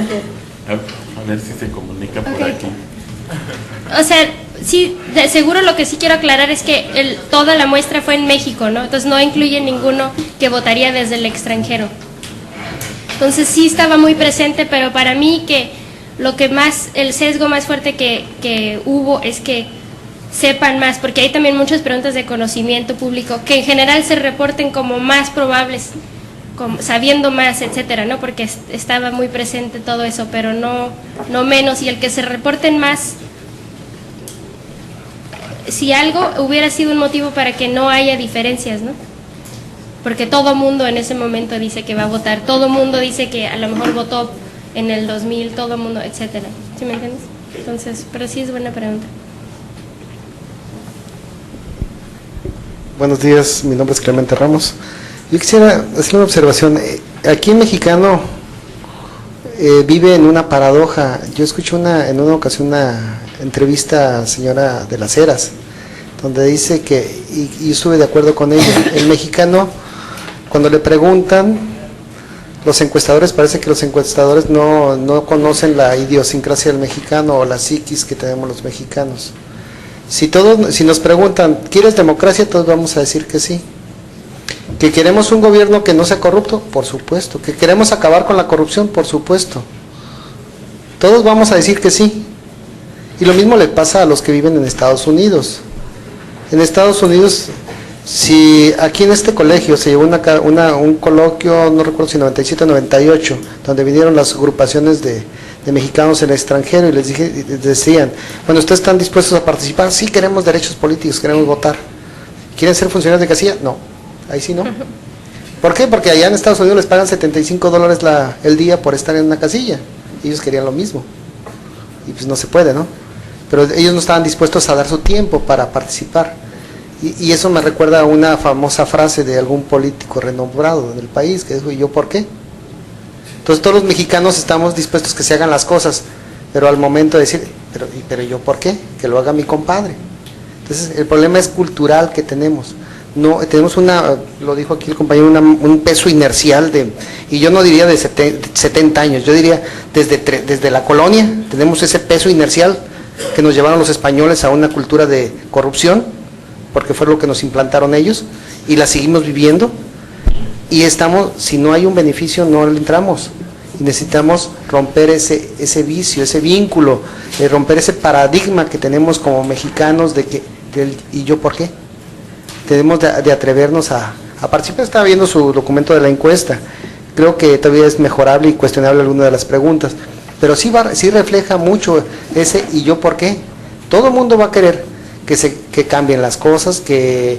ver si se comunica por aquí. O sea, sí, seguro lo que sí quiero aclarar es que toda la muestra fue en México, ¿no? Entonces no incluye ninguno que votaría desde el extranjero. Entonces sí estaba muy presente, pero para mí que el sesgo más fuerte que hubo es que sepan más, porque hay también muchas preguntas de conocimiento público que en general se reporten como más probables, como sabiendo más, etcétera, ¿no? Porque estaba muy presente todo eso, pero no menos, y el que se reporten más, si algo hubiera sido un motivo para que no haya diferencias, ¿no? Porque todo mundo en ese momento dice que va a votar, todo mundo dice que a lo mejor votó en el 2000, todo mundo, etcétera. ¿Sí me entiendes? Entonces, pero sí es buena pregunta. Buenos días, mi nombre es Clemente Ramos. Yo quisiera hacer una observación. Aquí en Mexicano vive en una paradoja. Yo escuché en una ocasión una entrevista a señora de las Heras, donde dice que, y estuve de acuerdo con ella, el mexicano, cuando le preguntan, los encuestadores, parece que los encuestadores no conocen la idiosincrasia del mexicano o la psiquis que tenemos los mexicanos. Si nos preguntan, ¿quieres democracia? Todos vamos a decir que sí. ¿Que queremos un gobierno que no sea corrupto? Por supuesto. ¿Que queremos acabar con la corrupción? Por supuesto. Todos vamos a decir que sí. Y lo mismo le pasa a los que viven en Estados Unidos. En Estados Unidos, si aquí en este colegio se llevó un coloquio, no recuerdo si 97 o 98, donde vinieron las agrupaciones de mexicanos en el extranjero y les decían, bueno, ¿ustedes están dispuestos a participar? Sí, queremos derechos políticos, queremos votar. ¿Quieren ser funcionarios de casilla? No, ahí sí no. ¿Por qué? Porque allá en Estados Unidos les pagan $75 el día por estar en una casilla. Ellos querían lo mismo. Y pues no se puede, ¿no? Pero ellos no estaban dispuestos a dar su tiempo para participar. Y eso me recuerda a una famosa frase de algún político renombrado del país, que dijo, ¿y yo por qué? Entonces todos los mexicanos estamos dispuestos que se hagan las cosas, pero al momento de decir, pero ¿yo por qué? Que lo haga mi compadre. Entonces el problema es cultural que tenemos. No, tenemos lo dijo aquí el compañero, un peso inercial y yo no diría de 70 años, yo diría desde la colonia, tenemos ese peso inercial que nos llevaron los españoles a una cultura de corrupción, porque fue lo que nos implantaron ellos, y la seguimos viviendo, y si no hay un beneficio, no le entramos, y necesitamos romper ese vicio, ese vínculo, romper ese paradigma que tenemos como mexicanos ¿y yo por qué? Tenemos de atrevernos a participar. Estaba viendo su documento de la encuesta, creo que todavía es mejorable y cuestionable alguna de las preguntas, pero sí refleja mucho ese ¿y yo por qué? Todo el mundo va a querer que cambien las cosas, que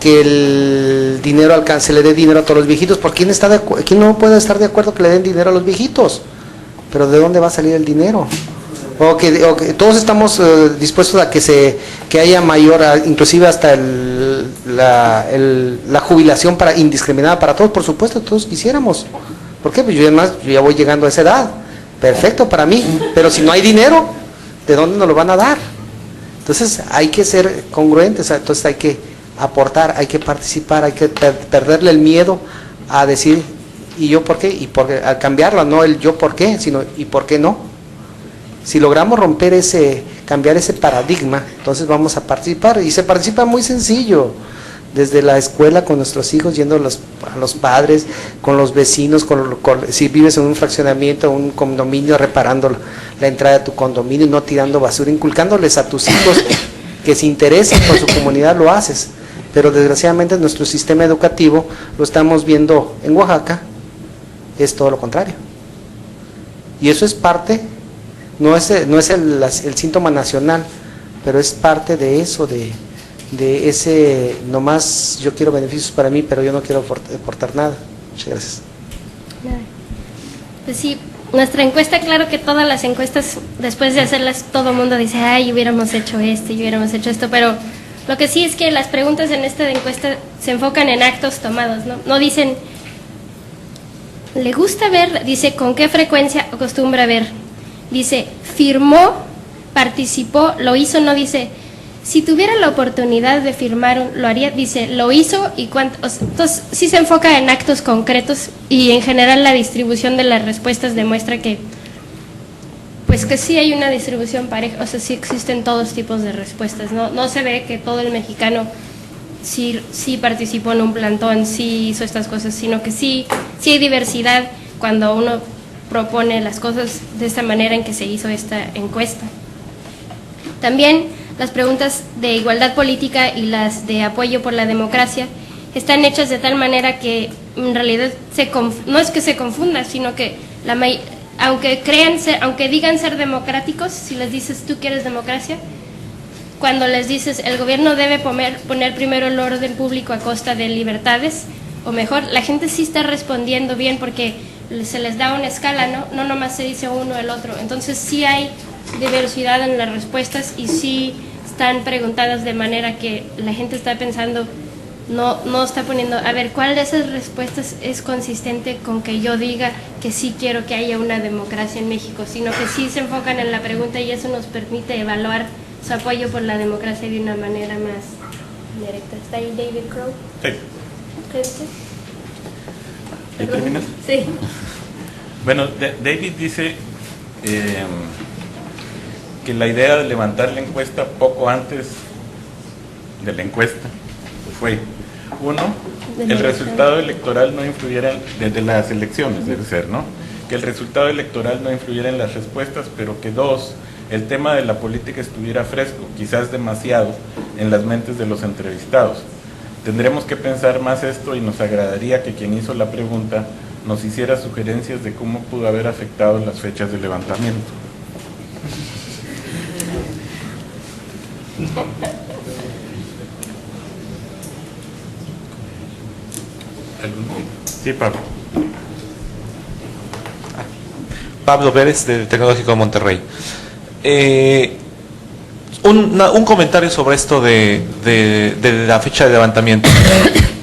que el dinero se le dé dinero a todos los viejitos. ¿Por quién no puede estar de acuerdo que le den dinero a los viejitos? Pero ¿de dónde va a salir el dinero? O que todos estamos dispuestos a que haya mayor, inclusive hasta la jubilación indiscriminada para todos. Por supuesto, todos quisiéramos. ¿Por qué? Pues yo ya voy llegando a esa edad. Perfecto para mí. Pero si no hay dinero, ¿de dónde nos lo van a dar? Entonces hay que ser congruentes. Entonces hay que aportar, hay que participar, hay que perderle el miedo a decir ¿y yo por qué? Y al cambiarlo, no el yo por qué, sino ¿y por qué no? Si logramos cambiar ese paradigma, entonces vamos a participar, y se participa muy sencillo, desde la escuela con nuestros hijos, yendo a los padres, con los vecinos, si vives en un fraccionamiento, un condominio, reparando la entrada de tu condominio y no tirando basura, inculcándoles a tus hijos que se interesen por su comunidad, lo haces. Pero desgraciadamente nuestro sistema educativo, lo estamos viendo en Oaxaca, es todo lo contrario. Y eso es parte, no es el síntoma nacional, pero es parte de eso, de ese, nomás yo quiero beneficios para mí, pero yo no quiero aportar nada. Muchas gracias. Pues sí, nuestra encuesta, claro que todas las encuestas, después de hacerlas, todo el mundo dice, ay, hubiéramos hecho esto y hubiéramos hecho esto, pero lo que sí es que las preguntas en esta encuesta se enfocan en actos tomados, ¿no? No dicen, ¿le gusta ver? Dice, ¿con qué frecuencia acostumbra ver? Dice, firmó, participó, lo hizo, no dice, si tuviera la oportunidad de firmar, lo haría, dice, lo hizo y cuánto. Entonces, sí se enfoca en actos concretos y en general la distribución de las respuestas demuestra que, pues que sí hay una distribución pareja, o sea, sí existen todos tipos de respuestas, no se ve que todo el mexicano sí participó en un plantón, sí hizo estas cosas, sino que sí hay diversidad cuando uno propone las cosas de esta manera en que se hizo esta encuesta. También las preguntas de igualdad política y las de apoyo por la democracia están hechas de tal manera que en realidad no es que se confunda, sino que aunque digan ser democráticos, si les dices tú quieres democracia, cuando les dices el gobierno debe poner primero el orden público a costa de libertades, o mejor, la gente sí está respondiendo bien porque se les da una escala, no nomás se dice uno o el otro. Entonces sí hay diversidad en las respuestas y sí están preguntadas de manera que la gente está pensando, no está poniendo, a ver, ¿cuál de esas respuestas es consistente con que yo diga que sí quiero que haya una democracia en México? Sino que sí se enfocan en la pregunta y eso nos permite evaluar su apoyo por la democracia de una manera más directa. ¿Está ahí David Crow? Sí. ¿Qué dice? ¿Y terminas? Sí. Bueno, David dice que la idea de levantar la encuesta poco antes de la encuesta fue, uno, el resultado electoral no influyera, desde las elecciones debe ser, ¿no? Que el resultado electoral no influyera en las respuestas, pero que dos, el tema de la política estuviera fresco, quizás demasiado, en las mentes de los entrevistados. Tendremos que pensar más esto y nos agradaría que quien hizo la pregunta nos hiciera sugerencias de cómo pudo haber afectado las fechas de levantamiento. Sí, Pablo. Pablo Pérez, del Tecnológico de Monterrey. Un comentario sobre esto de la fecha de levantamiento.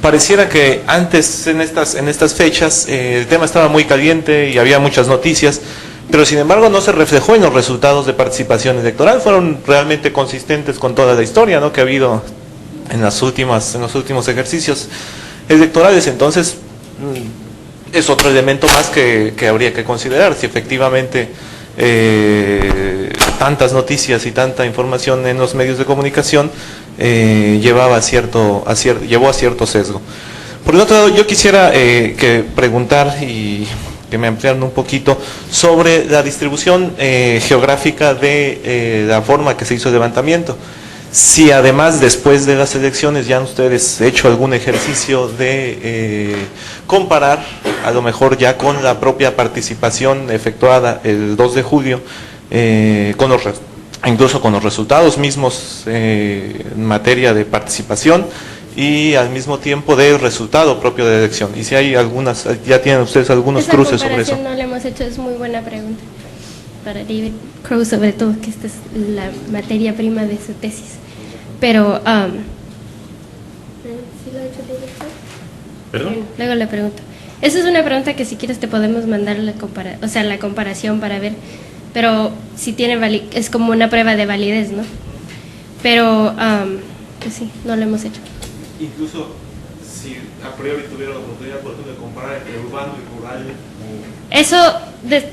Pareciera que antes, en estas fechas, el tema estaba muy caliente y había muchas noticias, pero sin embargo no se reflejó en los resultados de participación electoral. Fueron realmente consistentes con toda la historia, ¿no?, que ha habido en los últimos ejercicios electorales. Entonces, es otro elemento más que habría que considerar, si efectivamente tantas noticias y tanta información en los medios de comunicación llevó a cierto sesgo. Por el otro lado, yo quisiera preguntar y que me ampliaran un poquito sobre la distribución geográfica de la forma que se hizo el levantamiento. Si además, después de las elecciones, ya han ustedes hecho algún ejercicio de comparar, a lo mejor ya con la propia participación efectuada el 2 de julio, incluso con los resultados mismos en materia de participación, y al mismo tiempo del resultado propio de la elección. Y si hay algunas, ya tienen ustedes algunos cruces sobre eso. Esa comparación no le hemos hecho, es muy buena pregunta para David Crow, sobre todo, que esta es la materia prima de su tesis. Pero, ¿sí lo ha hecho David Crow? ¿Perdón? Luego le pregunto. Esa es una pregunta que si quieres te podemos mandar la comparación para ver, pero si tiene es como una prueba de validez, ¿no? Pero, pues sí, no lo hemos hecho. Incluso si a priori tuviera la oportunidad, por ejemplo, de comparar entre urbano y rural. Eso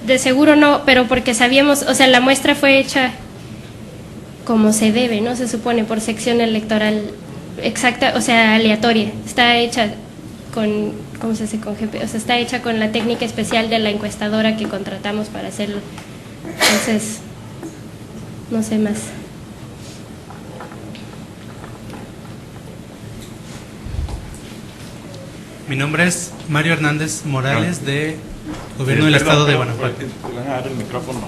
de seguro no, pero porque sabíamos, o sea, la muestra fue hecha como se debe, ¿no? Se supone por sección electoral exacta, o sea, aleatoria. Está hecha con, ¿cómo se dice? Con GP, o sea, está hecha con la técnica especial de la encuestadora que contratamos para hacerlo. Entonces, no sé más. Mi nombre es Mario Hernández Morales, de Gobierno del Estado de Guanajuato. El micrófono.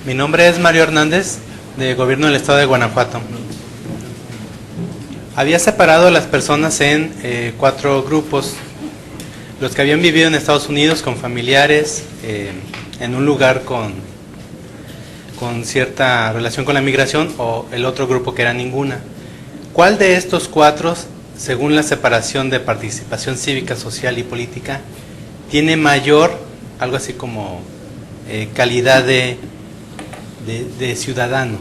Mi nombre es Mario Hernández, de Gobierno del Estado de Guanajuato. Había separado a las personas en 4 grupos: los que habían vivido en Estados Unidos con familiares, en un lugar con cierta relación con la migración, o el otro grupo que era ninguna. ¿Cuál de estos 4, según la separación de participación cívica, social y política, tiene mayor, algo así como calidad de ciudadano,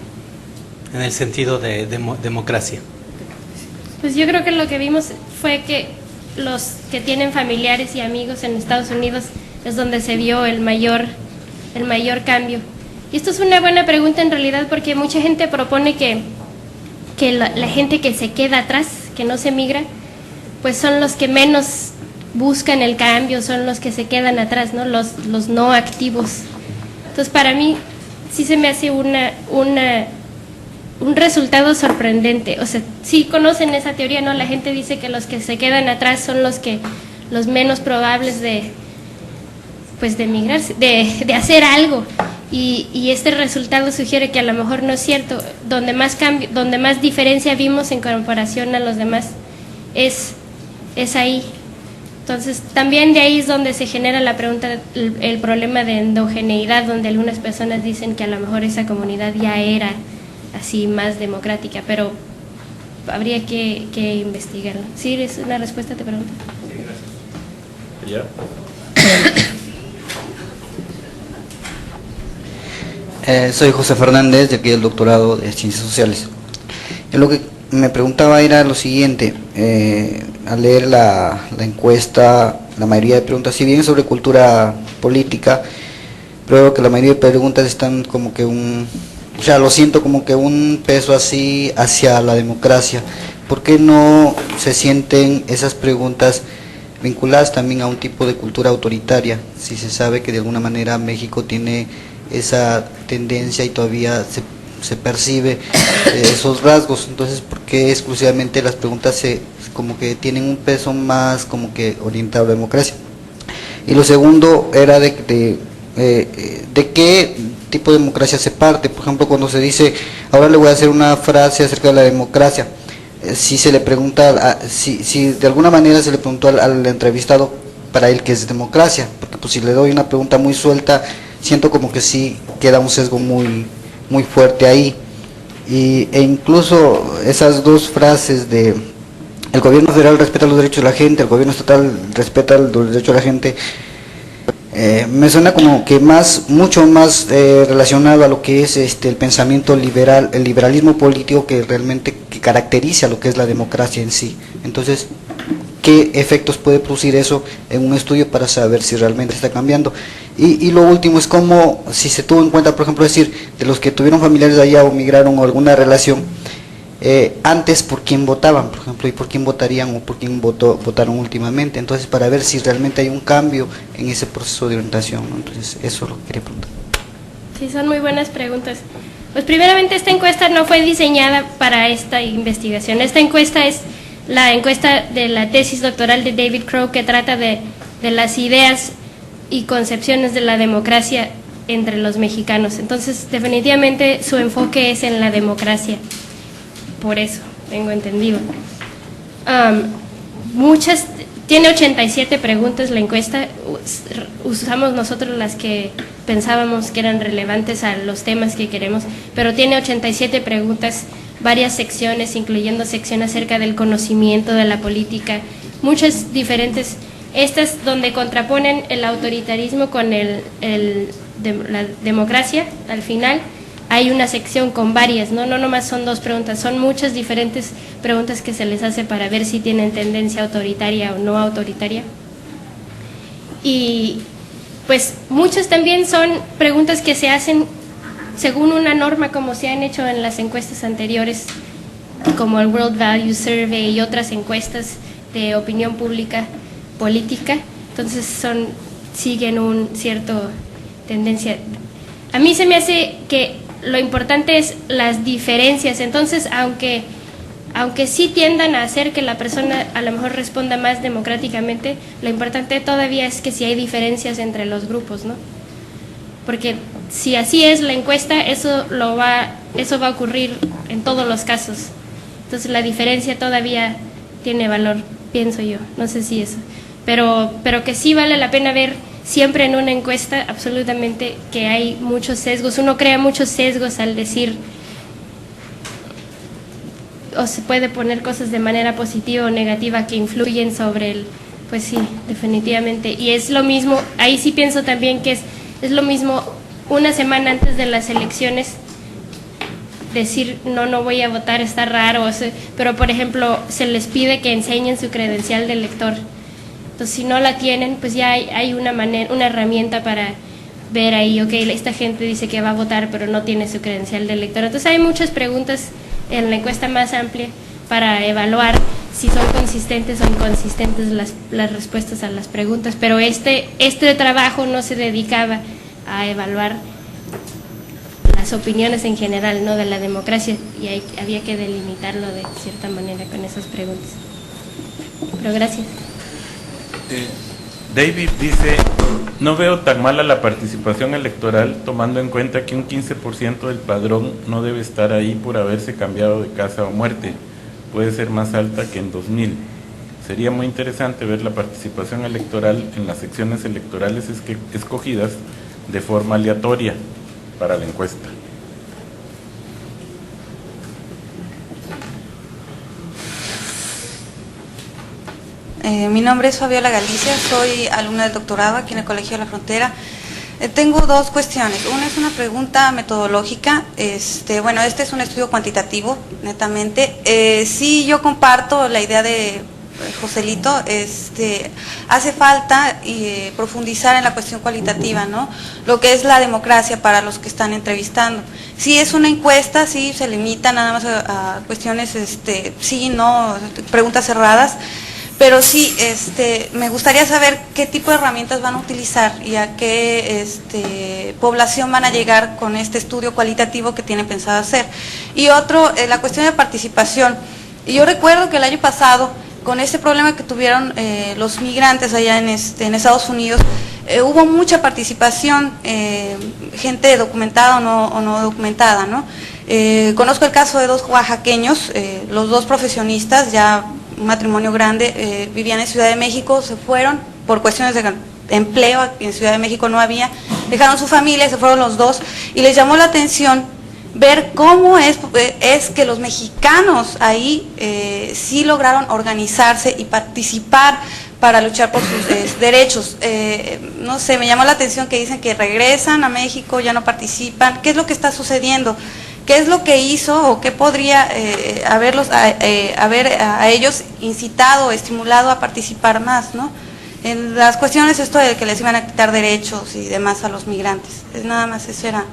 en el sentido de democracia? Pues yo creo que lo que vimos fue que los que tienen familiares y amigos en Estados Unidos es donde se vio el mayor cambio. Y esto es una buena pregunta en realidad, porque mucha gente propone que la gente que se queda atrás, que no se migra, pues son los que menos buscan el cambio, son los que se quedan atrás, ¿no? Los no activos. Entonces, para mí sí se me hace un resultado sorprendente. O sea, sí conocen esa teoría, ¿no? La gente dice que los que se quedan atrás son los menos probables de migrarse, de hacer algo. Y este resultado sugiere que a lo mejor no es cierto. Donde más diferencia vimos en comparación a los demás es ahí. Entonces, también de ahí es donde se genera la pregunta, el problema de endogeneidad, donde algunas personas dicen que a lo mejor esa comunidad ya era así más democrática, pero habría que investigarlo. ¿Sí es una respuesta a tu pregunta? Sí, gracias. Soy José Fernández, de aquí del doctorado de Ciencias Sociales. Lo que me preguntaba era lo siguiente: al leer la encuesta, la mayoría de preguntas, si bien es sobre cultura política, creo que la mayoría de preguntas están como que lo siento como que un peso así hacia la democracia. ¿Por qué no se sienten esas preguntas vinculadas también a un tipo de cultura autoritaria? Si se sabe que de alguna manera México tiene esa tendencia y todavía se percibe esos rasgos. Entonces, ¿por qué exclusivamente las preguntas como que tienen un peso más como que orientado a la democracia? Y lo segundo era de qué tipo de democracia se parte. Por ejemplo, cuando se dice, ahora le voy a hacer una frase acerca de la democracia, si se le pregunta, si de alguna manera se le preguntó al entrevistado para él qué es democracia, porque pues si le doy una pregunta muy suelta, siento como que sí queda un sesgo muy fuerte ahí. E incluso esas 2 frases de el gobierno federal respeta los derechos de la gente, el gobierno estatal respeta los derechos de la gente, me suena como que mucho más relacionado a lo que es el pensamiento liberal, el liberalismo político que realmente caracteriza lo que es la democracia en sí. Entonces, ¿qué efectos puede producir eso en un estudio para saber si realmente está cambiando? Y lo último es como, si se tuvo en cuenta, por ejemplo, decir, de los que tuvieron familiares allá o migraron o alguna relación, antes por quién votaban, por ejemplo, y por quién votarían o por quién votaron últimamente. Entonces, para ver si realmente hay un cambio en ese proceso de orientación, ¿no? Entonces, eso es lo que quería preguntar. Sí, son muy buenas preguntas. Pues primeramente, esta encuesta no fue diseñada para esta investigación. Esta encuesta es la encuesta de la tesis doctoral de David Crow, que trata de las ideas y concepciones de la democracia entre los mexicanos. Entonces, definitivamente su enfoque es en la democracia. Por eso, tengo entendido. Tiene 87 preguntas la encuesta. Usamos nosotros las que pensábamos que eran relevantes a los temas que queremos, pero tiene 87 preguntas, varias secciones, incluyendo sección acerca del conocimiento de la política, muchas diferentes. Estas donde contraponen el autoritarismo con la democracia. Al final hay una sección con varias, no nomás son 2 preguntas, son muchas diferentes preguntas que se les hace para ver si tienen tendencia autoritaria o no autoritaria. Y pues muchas también son preguntas que se hacen según una norma, como se han hecho en las encuestas anteriores, como el World Value Survey y otras encuestas de opinión pública política. Entonces siguen un cierto tendencia. A mí se me hace que lo importante es las diferencias. Entonces, aunque sí tiendan a hacer que la persona a lo mejor responda más democráticamente, lo importante todavía es que si hay diferencias entre los grupos, ¿no? Porque si así es la encuesta, eso va a ocurrir en todos los casos. Entonces la diferencia todavía tiene valor, pienso yo, no sé si eso. Pero que sí vale la pena ver siempre en una encuesta absolutamente que hay muchos sesgos. Uno crea muchos sesgos al decir, o se puede poner cosas de manera positiva o negativa que influyen sobre pues sí, definitivamente. Y es lo mismo, ahí sí pienso también que es lo mismo una semana antes de las elecciones decir no voy a votar, está raro, pero por ejemplo se les pide que enseñen su credencial de elector. Entonces, si no la tienen, pues ya hay una herramienta para ver ahí, ok, esta gente dice que va a votar, pero no tiene su credencial de elector. Entonces, hay muchas preguntas en la encuesta más amplia para evaluar si son consistentes o inconsistentes las respuestas a las preguntas. Pero este trabajo no se dedicaba a evaluar las opiniones en general, no de la democracia, y había que delimitarlo de cierta manera con esas preguntas. Pero gracias. David dice, no veo tan mala la participación electoral tomando en cuenta que un 15% del padrón no debe estar ahí por haberse cambiado de casa o muerte, puede ser más alta que en 2000. Sería muy interesante ver la participación electoral en las secciones electorales escogidas de forma aleatoria para la encuesta. Mi nombre es Fabiola Galicia, soy alumna del doctorado aquí en el Colegio de la Frontera. Tengo 2 cuestiones. Una es una pregunta metodológica. Bueno, este es un estudio cuantitativo, netamente. Sí, yo comparto la idea de Joselito. Hace falta profundizar en la cuestión cualitativa, ¿no? Lo que es la democracia para los que están entrevistando. Sí, es una encuesta, sí, se limita nada más a cuestiones, sí, no, preguntas cerradas. Pero sí, me gustaría saber qué tipo de herramientas van a utilizar y a qué población van a llegar con este estudio cualitativo que tienen pensado hacer. Y otro, la cuestión de participación. Y yo recuerdo que el año pasado, con este problema que tuvieron los migrantes allá en Estados Unidos, hubo mucha participación, gente documentada o no documentada, ¿no? Conozco el caso de 2 oaxaqueños, los 2 profesionistas, ya un matrimonio grande, vivían en Ciudad de México, se fueron por cuestiones de empleo, aquí en Ciudad de México no había, dejaron su familia, se fueron los 2, y les llamó la atención ver cómo es que los mexicanos ahí sí lograron organizarse y participar para luchar por sus derechos. No sé, me llamó la atención que dicen que regresan a México, ya no participan. ¿Qué es lo que está sucediendo? ¿Qué es lo que hizo o qué podría haber a ellos incitado o estimulado a participar más, ¿no? En las cuestiones esto de que les iban a quitar derechos y demás a los migrantes. Es nada más, eso era.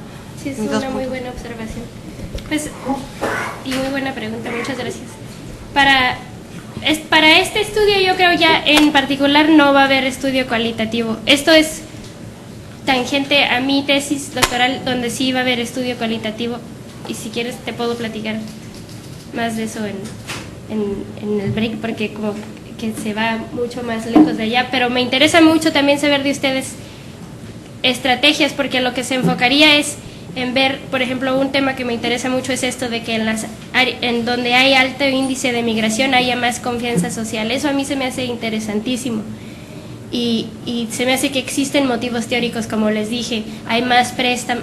Sí, es una muy buena observación. Pues, y muy buena pregunta, muchas gracias. Para este estudio yo creo ya en particular no va a haber estudio cualitativo. Esto es tangente a mi tesis doctoral donde sí va a haber estudio cualitativo. Y si quieres te puedo platicar más de eso en el break, porque como que se va mucho más lejos de allá, pero me interesa mucho también saber de ustedes estrategias, porque lo que se enfocaría es en ver, por ejemplo, un tema que me interesa mucho es esto de que en donde hay alto índice de migración haya más confianza social. Eso a mí se me hace interesantísimo. Y se me hace que existen motivos teóricos, como les dije, hay más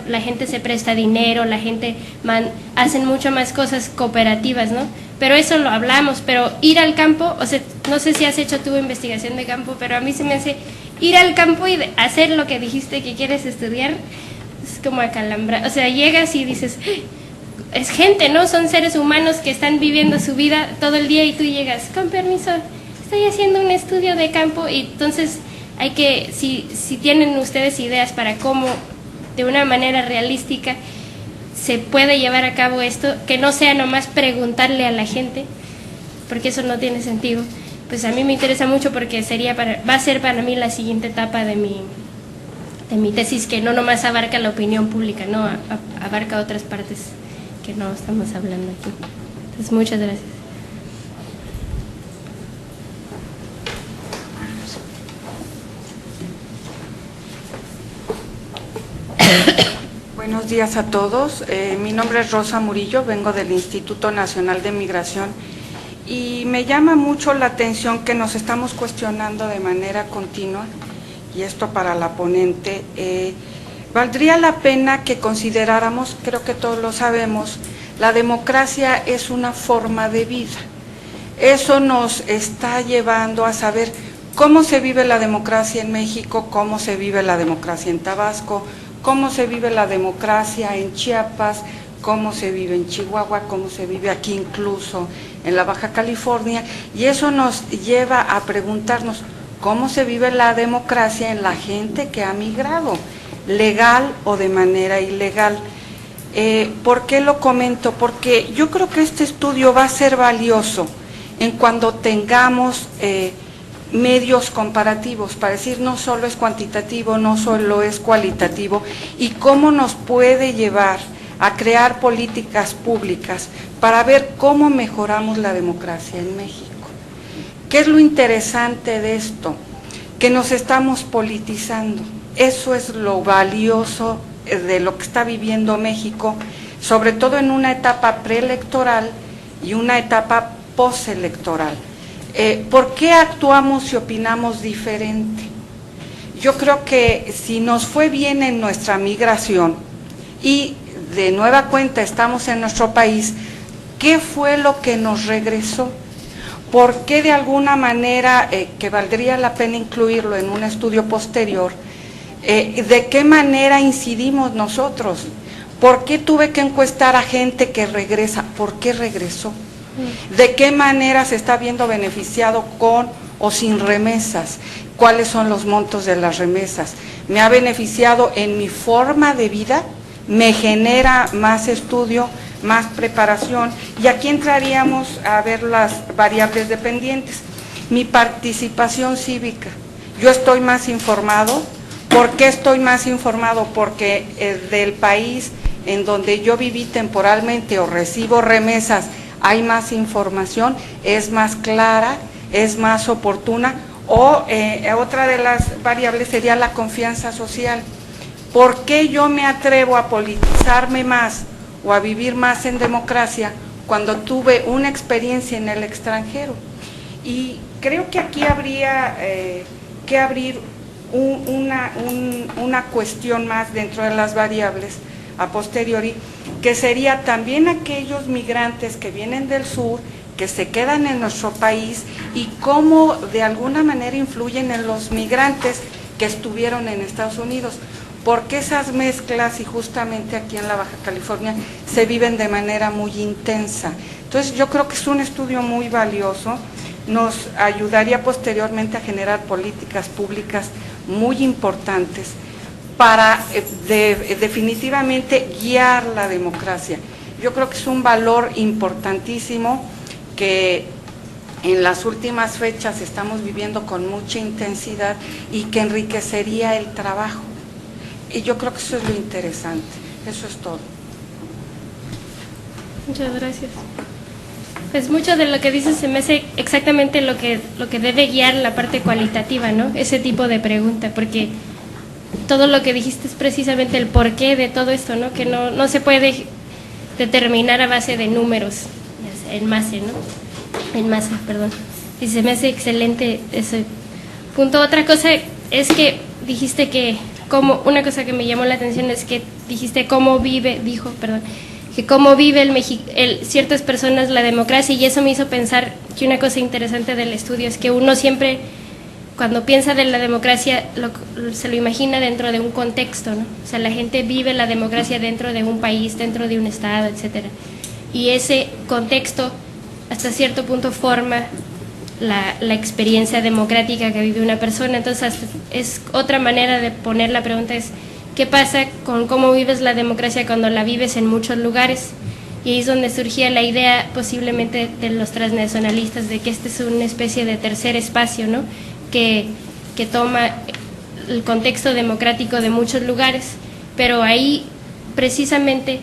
la gente se presta dinero, la gente hacen mucho más cosas cooperativas, ¿no? Pero eso lo hablamos, pero ir al campo, o sea, no sé si has hecho tu investigación de campo, pero a mí se me hace ir al campo y hacer lo que dijiste que quieres estudiar, es como acalambrar, o sea, llegas y dices, es gente, ¿no? Son seres humanos que están viviendo su vida todo el día y tú llegas, con permiso, estoy haciendo un estudio de campo. Y entonces hay que, si tienen ustedes ideas para cómo de una manera realística se puede llevar a cabo esto, que no sea nomás preguntarle a la gente, porque eso no tiene sentido, pues a mí me interesa mucho, porque va a ser para mí la siguiente etapa de mi tesis, que no nomás abarca la opinión pública, no abarca otras partes que no estamos hablando aquí. Entonces, muchas gracias. Buenos días a todos. Mi nombre es Rosa Murillo, vengo del Instituto Nacional de Migración y me llama mucho la atención que nos estamos cuestionando de manera continua, y esto para la ponente, valdría la pena que consideráramos, creo que todos lo sabemos, la democracia es una forma de vida. Eso nos está llevando a saber cómo se vive la democracia en México, cómo se vive la democracia en Tabasco, cómo se vive la democracia en Chiapas, cómo se vive en Chihuahua, cómo se vive aquí incluso en la Baja California, y eso nos lleva a preguntarnos cómo se vive la democracia en la gente que ha migrado, legal o de manera ilegal. ¿Por qué lo comento? Porque yo creo que este estudio va a ser valioso en cuando tengamos medios comparativos, para decir no solo es cuantitativo, no solo es cualitativo, y cómo nos puede llevar a crear políticas públicas para ver cómo mejoramos la democracia en México. ¿Qué es lo interesante de esto? Que nos estamos politizando. Eso es lo valioso de lo que está viviendo México, sobre todo en una etapa preelectoral y una etapa postelectoral. ¿Por qué actuamos y opinamos diferente? Yo creo que si nos fue bien en nuestra migración y de nueva cuenta estamos en nuestro país, ¿qué fue lo que nos regresó? ¿Por qué de alguna manera, que valdría la pena incluirlo en un estudio posterior, de qué manera incidimos nosotros? ¿Por qué tuve que encuestar a gente que regresa? ¿Por qué regresó? ¿De qué manera se está viendo beneficiado con o sin remesas? ¿Cuáles son los montos de las remesas? ¿Me ha beneficiado en mi forma de vida? ¿Me genera más estudio, más preparación? Y aquí entraríamos a ver las variables dependientes. Mi participación cívica. Yo estoy más informado. ¿Por qué estoy más informado? Porque del país en donde yo viví temporalmente o recibo remesas, hay más información, es más clara, es más oportuna, o otra de las variables sería la confianza social. ¿Por qué yo me atrevo a politizarme más o a vivir más en democracia cuando tuve una experiencia en el extranjero? Y creo que aquí habría que abrir una cuestión más dentro de las variables a posteriori, que sería también aquellos migrantes que vienen del sur, que se quedan en nuestro país, y cómo de alguna manera influyen en los migrantes que estuvieron en Estados Unidos, porque esas mezclas, y justamente aquí en la Baja California, se viven de manera muy intensa. Entonces yo creo que es un estudio muy valioso, nos ayudaría posteriormente a generar políticas públicas muy importantes para definitivamente guiar la democracia. Yo creo que es un valor importantísimo que en las últimas fechas estamos viviendo con mucha intensidad y que enriquecería el trabajo. Y yo creo que eso es lo interesante. Eso es todo. Muchas gracias. Pues mucho de lo que dices se me hace exactamente lo que debe guiar la parte cualitativa, ¿no? Ese tipo de pregunta, porque todo lo que dijiste es precisamente el porqué de todo esto, ¿no? Que no se puede determinar a base de números, ya sea, en masa, perdón. Y se me hace excelente ese punto. Otra cosa es que dijiste que una cosa que me llamó la atención es que dijiste cómo vive ciertas personas la democracia, y eso me hizo pensar que una cosa interesante del estudio es que uno siempre, cuando piensa de la democracia, se lo imagina dentro de un contexto, ¿no? O sea, la gente vive la democracia dentro de un país, dentro de un estado, etcétera. Y ese contexto, hasta cierto punto, forma la experiencia democrática que vive una persona. Entonces, es otra manera de poner la pregunta es, ¿qué pasa con cómo vives la democracia cuando la vives en muchos lugares? Y ahí es donde surgía la idea, posiblemente, de los transnacionalistas, de que este es una especie de tercer espacio, ¿no? Que toma el contexto democrático de muchos lugares, pero ahí precisamente,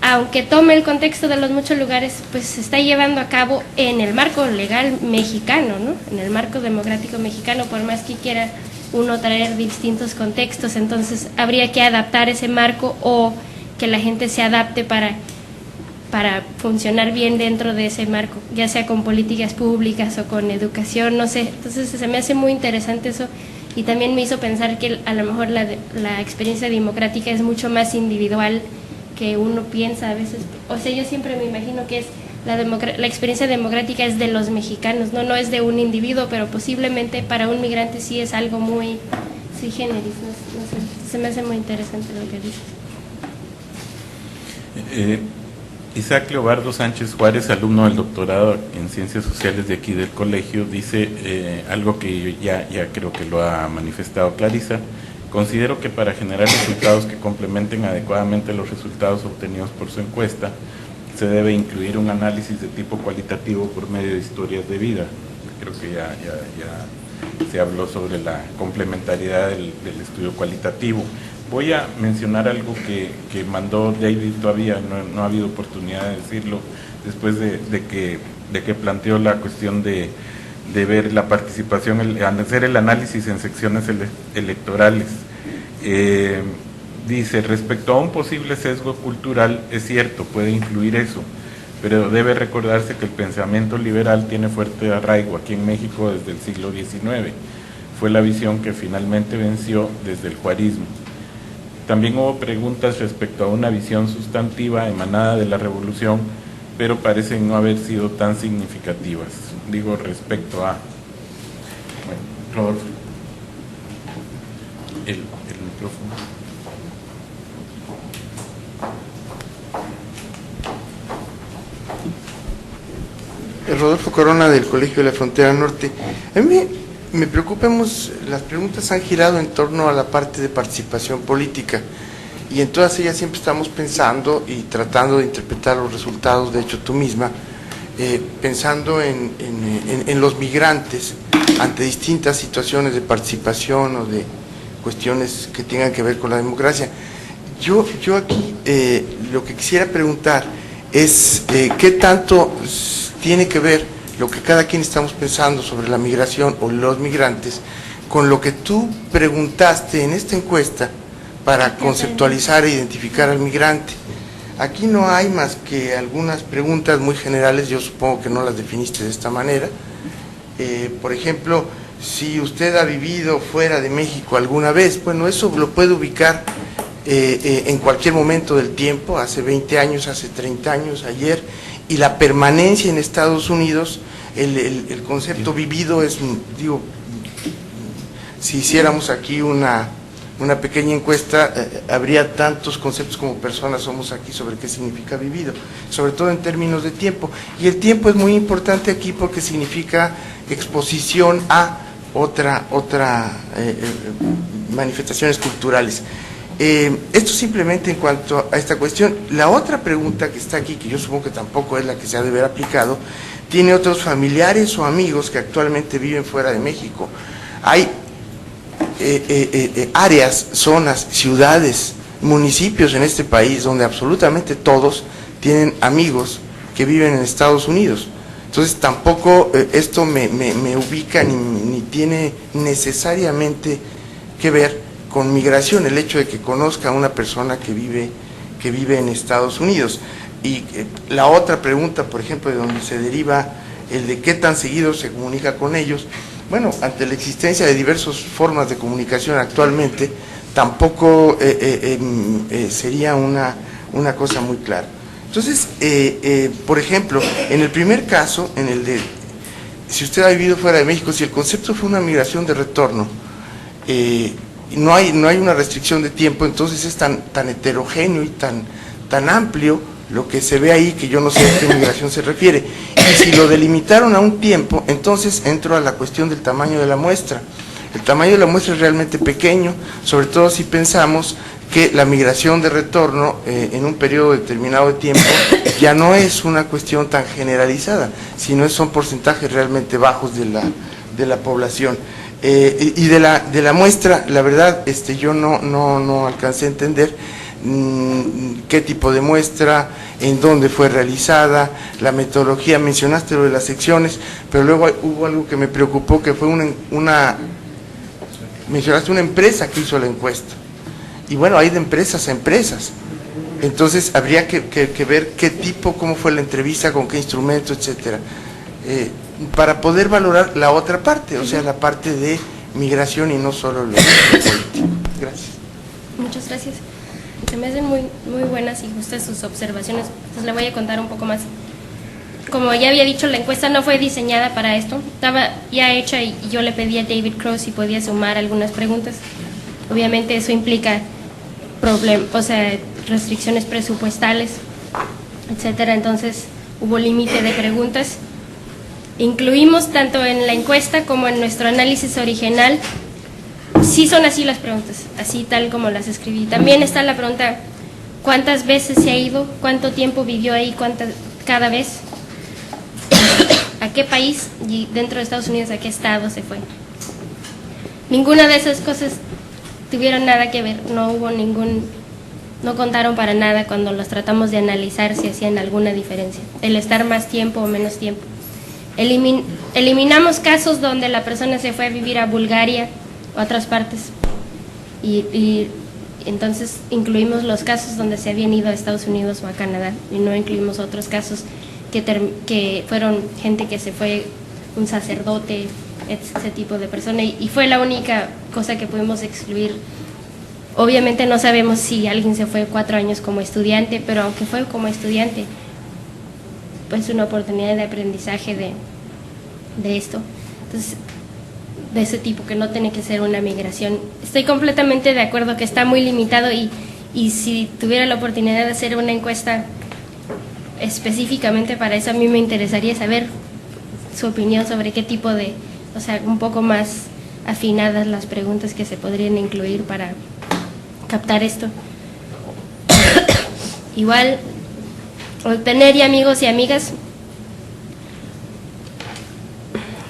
aunque tome el contexto de los muchos lugares, pues se está llevando a cabo en el marco legal mexicano, ¿no? En el marco democrático mexicano, por más que quiera uno traer distintos contextos, entonces habría que adaptar ese marco o que la gente se adapte para funcionar bien dentro de ese marco, ya sea con políticas públicas o con educación, no sé. Entonces se me hace muy interesante eso, y también me hizo pensar que a lo mejor la experiencia democrática es mucho más individual que uno piensa a veces. O sea, yo siempre me imagino que es la experiencia democrática es de los mexicanos, no es de un individuo, pero posiblemente para un migrante sí es algo muy sui generis, no sé. Se me hace muy interesante lo que dices. Isaac Leobardo Sánchez Juárez, alumno del doctorado en Ciencias Sociales de aquí del colegio, dice algo que ya creo que lo ha manifestado Clarisa. Considero que para generar resultados que complementen adecuadamente los resultados obtenidos por su encuesta, se debe incluir un análisis de tipo cualitativo por medio de historias de vida. Creo que ya se habló sobre la complementariedad del estudio cualitativo. Voy a mencionar algo que mandó David, todavía no ha habido oportunidad de decirlo, después de que planteó la cuestión de ver la participación, hacer el análisis en secciones electorales. Dice, respecto a un posible sesgo cultural, es cierto, puede influir eso, pero debe recordarse que el pensamiento liberal tiene fuerte arraigo aquí en México desde el siglo XIX. Fue la visión que finalmente venció desde el juarismo. También hubo preguntas respecto a una visión sustantiva emanada de la revolución, pero parecen no haber sido tan significativas. Digo, respecto a... Bueno, Rodolfo. El micrófono. Rodolfo Corona, del Colegio de la Frontera Norte. A mí me preocupamos, las preguntas han girado en torno a la parte de participación política, y en todas ellas siempre estamos pensando y tratando de interpretar los resultados. De hecho, tú misma, pensando en los migrantes ante distintas situaciones de participación o de cuestiones que tengan que ver con la democracia. Yo aquí lo que quisiera preguntar es qué tanto tiene que ver lo que cada quien estamos pensando sobre la migración o los migrantes con lo que tú preguntaste en esta encuesta para conceptualizar e identificar al migrante. Aquí no hay más que algunas preguntas muy generales, yo supongo que no las definiste de esta manera. Por ejemplo, si usted ha vivido fuera de México alguna vez, bueno, eso lo puede ubicar en cualquier momento del tiempo, hace 20 años, hace 30 años, ayer, y la permanencia en Estados Unidos, el concepto vivido es, digo, si hiciéramos aquí una pequeña encuesta, habría tantos conceptos como personas somos aquí sobre qué significa vivido, sobre todo en términos de tiempo, y el tiempo es muy importante aquí porque significa exposición a otra manifestaciones culturales. Esto simplemente en cuanto a esta cuestión. La otra pregunta que está aquí, que yo supongo que tampoco es la que se ha de haber aplicado, tiene otros familiares o amigos que actualmente viven fuera de México. Hay áreas, zonas, ciudades, municipios en este país donde absolutamente todos tienen amigos que viven en Estados Unidos. Entonces tampoco esto me ubica ni tiene necesariamente que ver con migración, el hecho de que conozca a una persona que vive en Estados Unidos. Y la otra pregunta, por ejemplo, de donde se deriva el de qué tan seguido se comunica con ellos, bueno, ante la existencia de diversas formas de comunicación actualmente, tampoco sería una cosa muy clara. Entonces, por ejemplo, en el primer caso, en el de, si usted ha vivido fuera de México, si el concepto fue una migración de retorno, no hay una restricción de tiempo, entonces es tan heterogéneo y tan amplio lo que se ve ahí, que yo no sé a qué migración se refiere. Y si lo delimitaron a un tiempo, entonces entro a la cuestión del tamaño de la muestra. El tamaño de la muestra es realmente pequeño, sobre todo si pensamos que la migración de retorno en un periodo determinado de tiempo ya no es una cuestión tan generalizada, sino son porcentajes realmente bajos de la población. Y de la muestra, la verdad, yo no alcancé a entender qué tipo de muestra, en dónde fue realizada, la metodología. Mencionaste lo de las secciones, pero luego hubo algo que me preocupó, que fue mencionaste una empresa que hizo la encuesta. Y bueno, hay de empresas a empresas. Entonces habría que ver qué tipo, cómo fue la entrevista, con qué instrumento, etcétera, para poder valorar la otra parte, o sea, la parte de migración y no solo lo político. Gracias. Muchas gracias. Se me hacen muy buenas y justas sus observaciones. Pues le voy a contar un poco más. Como ya había dicho, la encuesta no fue diseñada para esto. Estaba ya hecha y yo le pedí a David Crowe si podía sumar algunas preguntas. Obviamente eso implica restricciones presupuestales, etcétera. Entonces hubo límite de preguntas. Incluimos tanto en la encuesta como en nuestro análisis original. Sí son así las preguntas, así tal como las escribí. También está la pregunta, ¿cuántas veces se ha ido? ¿Cuánto tiempo vivió ahí? Cada vez? ¿A qué país? Y dentro de Estados Unidos, ¿a qué estado se fue? Ninguna de esas cosas tuvieron nada que ver, no contaron para nada cuando los tratamos de analizar si hacían alguna diferencia, el estar más tiempo o menos tiempo. Eliminamos casos donde la persona se fue a vivir a Bulgaria o a otras partes y entonces incluimos los casos donde se habían ido a Estados Unidos o a Canadá y no incluimos otros casos que fueron gente que se fue, un sacerdote, ese tipo de persona, y fue la única cosa que pudimos excluir. Obviamente no sabemos si alguien se fue 4 años como estudiante, pero aunque fue como estudiante, pues una oportunidad de aprendizaje de esto. Entonces, de ese tipo, que no tiene que ser una migración. Estoy completamente de acuerdo que está muy limitado y si tuviera la oportunidad de hacer una encuesta específicamente para eso, a mí me interesaría saber su opinión sobre qué tipo de, un poco más afinadas las preguntas que se podrían incluir para captar esto. Igual, obtener ya amigos y amigas.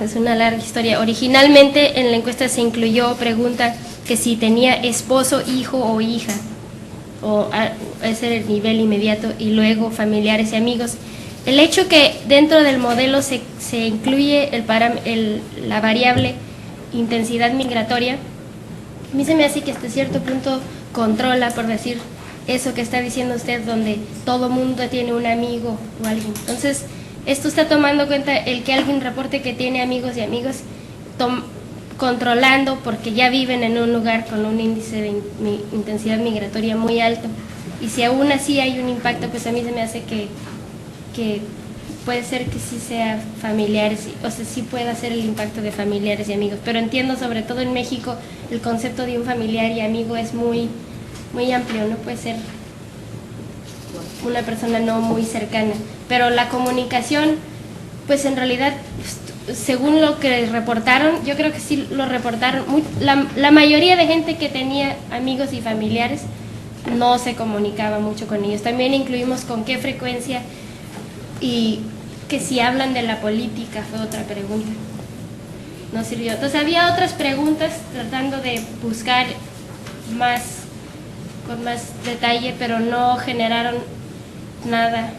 Es una larga historia. Originalmente en la encuesta se incluyó pregunta que si tenía esposo, hijo o hija, o ese era el nivel inmediato, y luego familiares y amigos. El hecho que dentro del modelo se incluye la variable intensidad migratoria, a mí se me hace que hasta cierto punto controla, por decir eso que está diciendo usted, donde todo mundo tiene un amigo o alguien. Entonces, esto está tomando cuenta el que alguien reporte que tiene amigos y amigas, controlando porque ya viven en un lugar con un índice de intensidad migratoria muy alto. Y si aún así hay un impacto, pues a mí se me hace que puede ser que sí sea familiares, sí pueda ser el impacto de familiares y amigos. Pero entiendo, sobre todo en México, el concepto de un familiar y amigo es muy amplio, no puede ser una persona no muy cercana. Pero la comunicación, pues en realidad, según lo que reportaron, yo creo que sí lo reportaron, la mayoría de gente que tenía amigos y familiares no se comunicaba mucho con ellos. También incluimos con qué frecuencia, y que si hablan de la política fue otra pregunta. No sirvió. Entonces había otras preguntas tratando de buscar con más detalle, pero no generaron nada,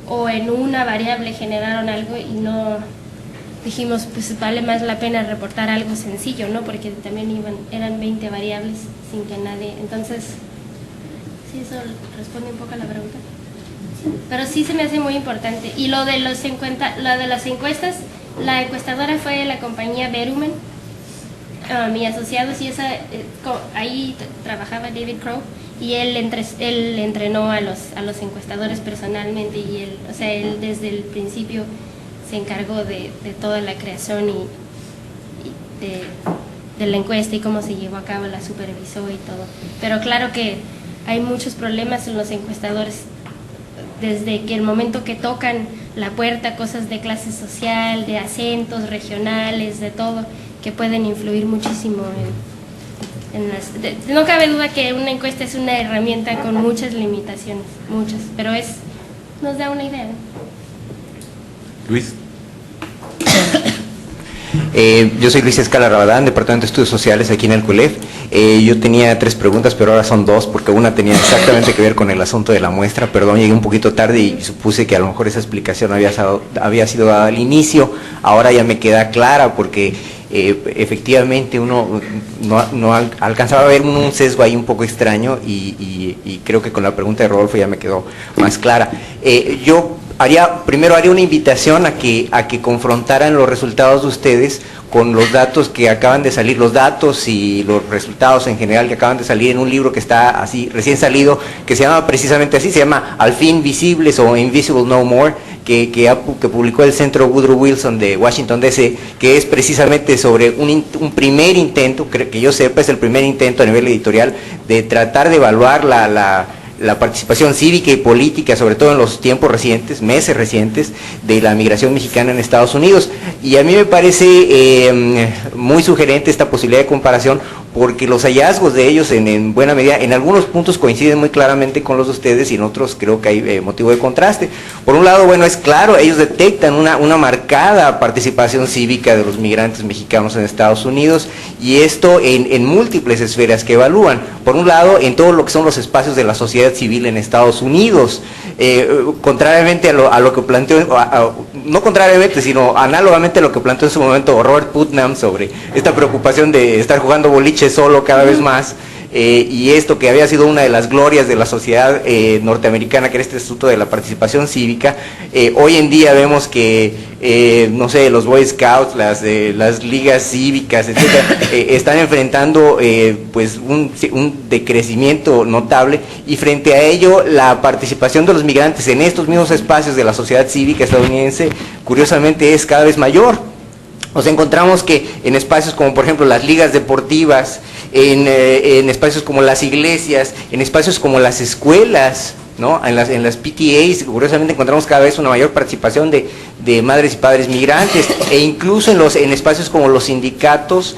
o en una variable generaron algo y dijimos, pues vale más la pena reportar algo sencillo, ¿no? Porque también eran 20 variables sin que nadie... Entonces, sí, eso responde un poco a la pregunta. Pero sí se me hace muy importante. Y lo de las encuestas, la encuestadora fue la compañía Verumen, mi asociado, sí, ahí trabajaba David Crow, y él entrenó a los encuestadores personalmente, y él desde el principio se encargó de toda la creación y de la encuesta y cómo se llevó a cabo, la supervisó y todo. Pero claro que hay muchos problemas en los encuestadores, desde que el momento que tocan la puerta, cosas de clase social, de acentos regionales, de todo, que pueden influir muchísimo no cabe duda que una encuesta es una herramienta con muchas limitaciones, muchas, pero nos da una idea, ¿no? Luis. Yo soy Luis Escala Rabadán, Departamento de Estudios Sociales aquí en el CULEF. Yo tenía 3 preguntas, pero ahora son 2, porque una tenía exactamente que ver con el asunto de la muestra. Perdón, llegué un poquito tarde y supuse que a lo mejor esa explicación había sido dada al inicio. Ahora ya me queda clara, porque efectivamente uno no alcanzaba a ver un sesgo ahí un poco extraño, y creo que con la pregunta de Rodolfo ya me quedó más clara. Yo primero haría una invitación a que confrontaran los resultados de ustedes con los datos que acaban de salir, los datos y los resultados en general que acaban de salir en un libro que está así recién salido, que se llama precisamente así, se llama Al fin visibles o Invisible No More, que publicó el Centro Woodrow Wilson de Washington DC, que es precisamente sobre un primer intento, que yo sepa es el primer intento a nivel editorial de tratar de evaluar la participación cívica y política, sobre todo en los tiempos recientes, meses recientes, de la migración mexicana en Estados Unidos. Y a mí me parece muy sugerente esta posibilidad de comparación, porque los hallazgos de ellos en buena medida, en algunos puntos coinciden muy claramente con los de ustedes, y en otros creo que hay motivo de contraste. Por un lado, bueno, es claro, ellos detectan una marcada participación cívica de los migrantes mexicanos en Estados Unidos, y esto en múltiples esferas que evalúan. Por un lado, en todo lo que son los espacios de la sociedad civil en Estados Unidos, contrariamente a lo que planteó, no contrariamente, sino análogamente a lo que planteó en su momento Robert Putnam sobre esta preocupación de estar jugando boliche solo cada vez más, y esto que había sido una de las glorias de la sociedad norteamericana, que era este asunto de la participación cívica. Hoy en día vemos que, no sé, los Boy Scouts, las ligas cívicas, etcétera, están enfrentando pues un decrecimiento notable, y frente a ello la participación de los migrantes en estos mismos espacios de la sociedad cívica estadounidense, curiosamente, es cada vez mayor. Nos encontramos que en espacios como por ejemplo las ligas deportivas, en espacios como las iglesias, en espacios como las escuelas, ¿no? En las PTAs, curiosamente encontramos cada vez una mayor participación de madres y padres migrantes, e incluso en espacios como los sindicatos.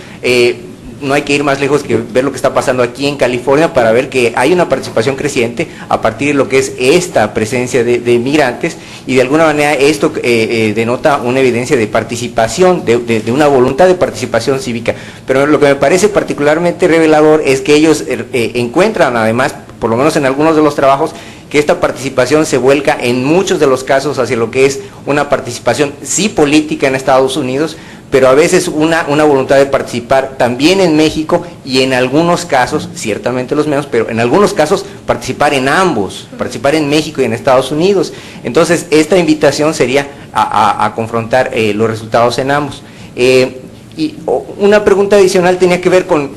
No hay que ir más lejos que ver lo que está pasando aquí en California para ver que hay una participación creciente a partir de lo que es esta presencia de migrantes, y de alguna manera esto denota una evidencia de participación, de una voluntad de participación cívica. Pero lo que me parece particularmente revelador es que ellos encuentran, además, por lo menos en algunos de los trabajos, que esta participación se vuelca en muchos de los casos hacia lo que es una participación sí política en Estados Unidos, pero a veces una voluntad de participar también en México, y en algunos casos, ciertamente los menos, pero en algunos casos participar en ambos, participar en México y en Estados Unidos. Entonces, esta invitación sería a confrontar los resultados en ambos. Y una pregunta adicional tenía que ver con,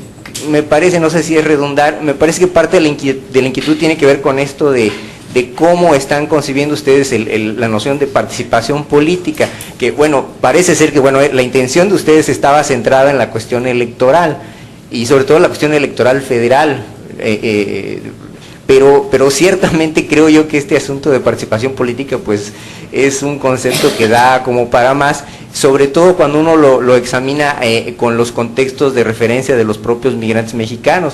me parece, no sé si es redundar, me parece que parte de la inquietud tiene que ver con esto de cómo están concibiendo ustedes la noción de participación política, que bueno, parece ser que bueno, la intención de ustedes estaba centrada en la cuestión electoral, y sobre todo la cuestión electoral federal, pero ciertamente creo yo que este asunto de participación política pues es un concepto que da como para más, sobre todo cuando uno lo examina con los contextos de referencia de los propios migrantes mexicanos.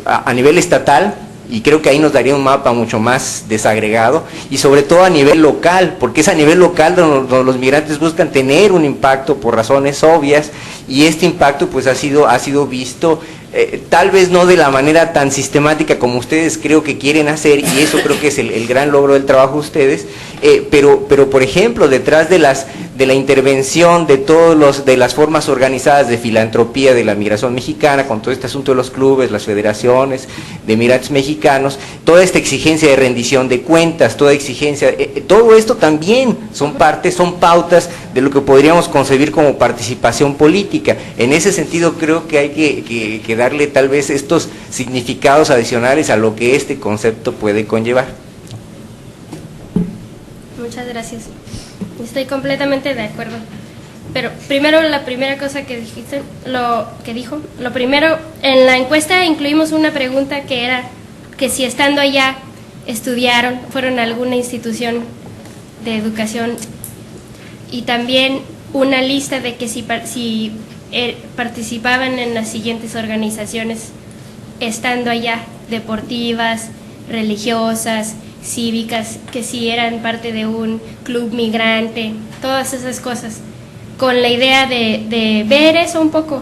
A nivel estatal, y creo que ahí nos daría un mapa mucho más desagregado, y sobre todo a nivel local, porque es a nivel local donde los migrantes buscan tener un impacto por razones obvias, y este impacto pues ha sido visto tal vez no de la manera tan sistemática como ustedes creo que quieren hacer, y eso creo que es el gran logro del trabajo de ustedes, pero por ejemplo, detrás de de la intervención de de las formas organizadas de filantropía de la migración mexicana, con todo este asunto de los clubes, las federaciones de migrantes mexicanos, toda esta exigencia de rendición de cuentas, toda exigencia, todo esto también son pautas de lo que podríamos concebir como participación política. En ese sentido creo que hay que darle tal vez estos significados adicionales a lo que este concepto puede conllevar. Muchas gracias. Estoy completamente de acuerdo. Pero primero, la primera cosa que dijiste, lo primero, en la encuesta incluimos una pregunta que era que si estando allá estudiaron, fueron a alguna institución de educación, y también una lista de que si participaban en las siguientes organizaciones estando allá, deportivas, religiosas, cívicas, que si eran parte de un club migrante, todas esas cosas, con la idea de ver eso un poco.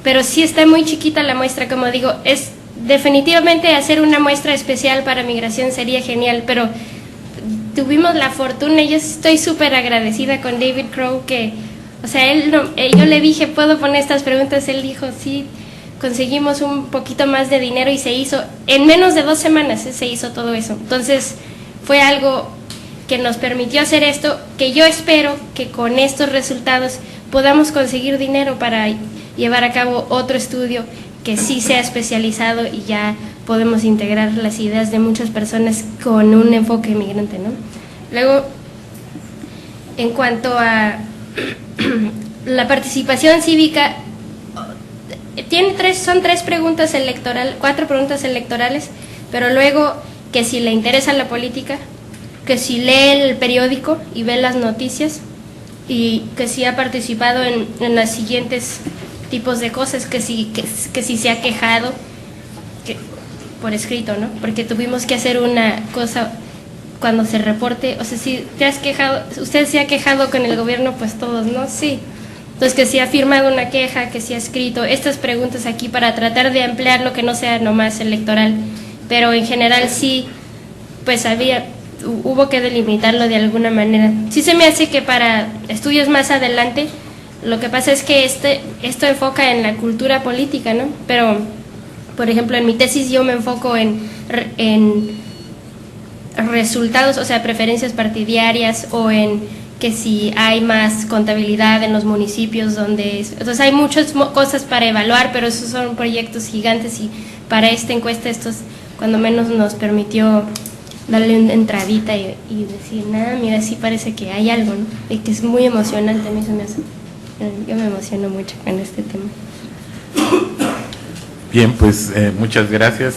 Pero sí está muy chiquita la muestra, como digo, es definitivamente hacer una muestra especial para migración sería genial, pero tuvimos la fortuna, yo estoy súper agradecida con David Crow, que, o sea, yo le dije, ¿puedo poner estas preguntas? Él dijo, sí. Conseguimos un poquito más de dinero y se hizo, en menos de 2 semanas se hizo todo eso. Entonces fue algo que nos permitió hacer esto, que yo espero que con estos resultados podamos conseguir dinero para llevar a cabo otro estudio que sí sea especializado y ya podemos integrar las ideas de muchas personas con un enfoque migrante, ¿no? Luego, en cuanto a la participación cívica, son 4 preguntas electorales, pero luego que si le interesa la política, que si lee el periódico y ve las noticias, y que si ha participado en los siguientes tipos de cosas, que si se ha quejado, por escrito, ¿no? Porque tuvimos que hacer una cosa cuando se reporte, o sea, si te has quejado, usted se ha quejado con el gobierno, pues todos, ¿no? Sí. Entonces, que si ha firmado una queja, que si ha escrito estas preguntas aquí para tratar de ampliar lo que no sea nomás electoral, pero en general sí, pues hubo que delimitarlo de alguna manera. Sí se me hace que para estudios más adelante, lo que pasa es que esto enfoca en la cultura política, ¿no? Pero, por ejemplo, en mi tesis yo me enfoco en resultados, o sea, preferencias partidarias, o en que si hay más contabilidad en los municipios entonces hay muchas cosas para evaluar, pero esos son proyectos gigantes, y para esta encuesta estos cuando menos nos permitió darle una entradita y decir, nada, mira, sí parece que hay algo, ¿no? Y que es muy emocionante, a mí se me hace, yo me emociono mucho con este tema. Bien, pues muchas gracias.